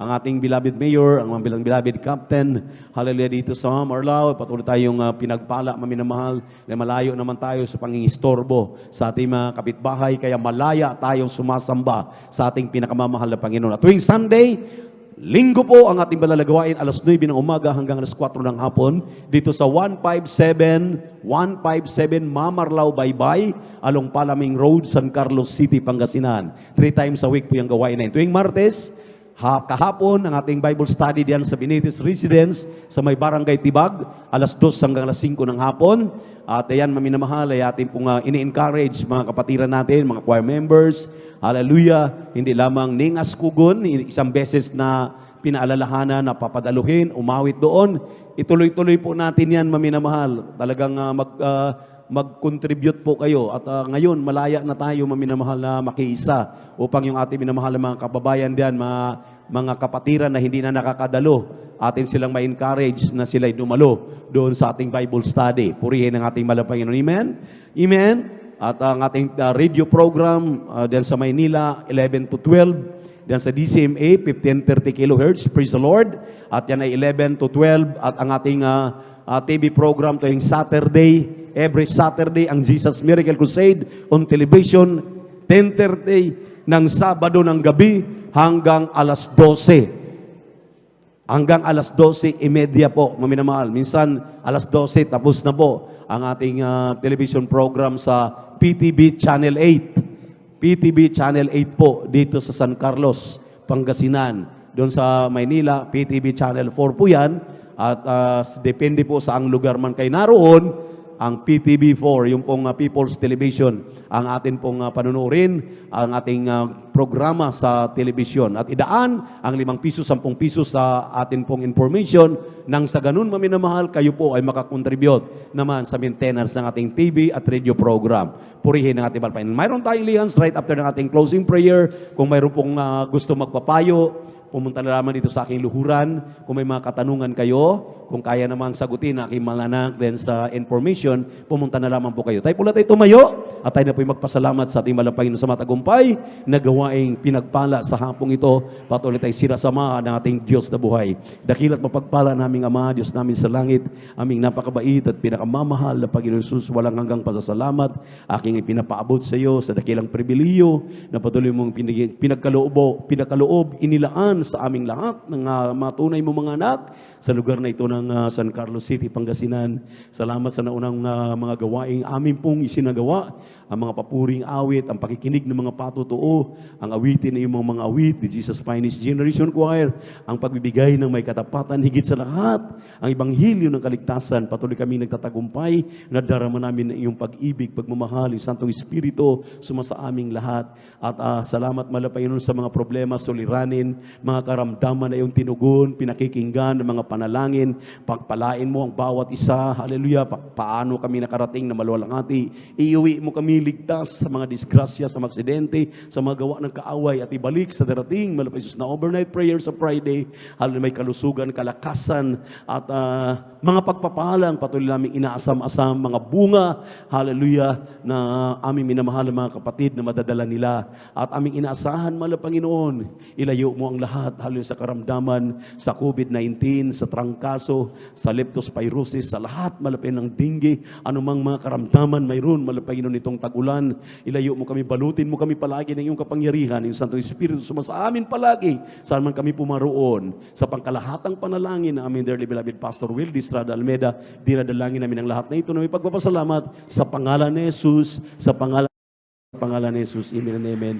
ang ating beloved mayor, ang mga beloved captain, hallelujah, dito sa Marlao, patuloy tayong pinagpala, maminamahal, na malayo naman tayo sa pangingistorbo sa ating mga kapitbahay, kaya malaya tayong sumasamba sa ating pinakamamahal na Panginoon. At tuwing Sunday, Linggo po ang ating banal na gawain, 9:00 ng umaga hanggang 4:00 ng hapon, dito sa 157 Mamarlao Baybay, along Palaming Road, San Carlos City, Pangasinan. 3 times a week po yung gawain na yun. Tuwing Martes, kahapon, ang ating Bible study diyan sa Benitez Residence, sa may Barangay Tibag, 2:00 hanggang 5:00 ng hapon. At ayan, maminamahal, ay ating pong ini-encourage mga kapatiran natin, mga choir members, hallelujah, hindi lamang ningas kugon, isang beses na pinaalalahanan, na papadaluhin, umawit doon. Ituloy-tuloy po natin yan, maminamahal. Talagang mag-contribute po kayo. At ngayon, malaya na tayo, maminamahal, na makiisa upang yung ating minamahal na mga kababayan diyan, mga kapatiran na hindi na nakakadalo, atin silang ma-encourage na sila'y dumalo doon sa ating Bible study. Purihin ang ating mahal na Panginoon. Amen? Amen? At ang ating radio program diyan sa Maynila, 11 to 12. Diyan sa DCMA, 1530 kHz. Praise the Lord. At yan ay 11 to 12. At ang ating TV program tuwing Saturday, every Saturday, ang Jesus Miracle Crusade on television, 10:30 ng Sabado ng gabi hanggang 12:00. Hanggang 12:30 po, maminamahal. Minsan, 12:00, tapos na po ang ating television program sa PTV Channel 8. PTV Channel 8 po, dito sa San Carlos, Pangasinan. Doon sa Maynila, PTV Channel 4 po yan. At depende po sa ang lugar man kayo naroon, ang PTV4, yung pong People's Television, ang atin pong panunurin, ang ating programa sa television. At idaan ang 5 piso, 10 piso sa atin pong information, nang sa ganun, maminamahal, kayo po ay makakontribute naman sa maintenance ng ating TV at radio program. Purihin ang ating Panginoon. Mayroon tayong lihans right after ng ating closing prayer. Kung mayroon pong gusto magpapayo, pumunta na naman dito sa aking luhuran. Kung may mga katanungan kayo, kung kaya namang sagutin aking mga anak din sa information, pumunta na lamang po kayo. Tayo po tayo tumayo at tayo na po magpasalamat sa ating mahal na Panginoon sa matagumpay na gawaing pinagpala sa hapong ito. Patuloy tayo sirasama ng ating Diyos na buhay. Dakilat mapagpala naming Ama, Diyos namin sa langit, aming napakabait at pinakamamahal na Panginoon Jesus, walang hanggang pasasalamat. Aking ipinapaabot sa iyo sa dakilang pribiliyo na patuloy mong pinagkaloob, inilaan sa aming lahat ng mga tunay mo mga anak sa lugar na ito ng San Carlos City, Pangasinan. Salamat sa naunang mga gawaing amin pong isinagawa, ang mga papuring awit, ang pakikinig ng mga patutuo, ang awitin ng mga awit, the Jesus Finest Generation Choir, ang pagbibigay ng may katapatan, higit sa lahat, ang ibanghilyo ng kaligtasan. Patuloy kami nagtatagumpay, nadarama namin iyong pag-ibig, pagmamahal, yung Santong Espiritu, sumasa aming lahat. At salamat Panginoon sa mga problema, suliranin, mga karamdaman na iyong tinugon, pinakikinggan ng mga panalangin, pagpalain mo ang bawat isa, hallelujah, paano kami nakarating na maluwalhati, iuwi mo kami ligtas sa mga disgrasya, sa mga aksidente, sa mga gawa ng kaaway, at ibalik sa darating malapisus na overnight prayer sa Friday, hallelujah, may kalusugan, kalakasan, at mga pagpapalang patuloy namin inaasam-asam, mga bunga, hallelujah, na aming minamahal ng mga kapatid na madadala nila, at aming inaasahan, mahal na Panginoon, ilayo mo ang lahat, hallelujah, sa karamdaman, sa COVID-19, sa trangkaso, sa leptospirosis, sa lahat, malapin ng dengue, anumang mga karamdaman mayroon, mahal na Panginoon, itong tag-ulan. Ilayo mo kami, balutin mo kami palagi ng iyong kapangyarihan, yung Santo Espiritu sumasa amin palagi, saan man kami pumaroon. Sa pangkalahatang panalangin na aming dearly beloved Pastor Will Distrada Almeda, dinadalangin namin ang lahat na ito na may pagpapasalamat sa pangalan ni Jesus, sa pangalan ni Jesus. Amen and amen.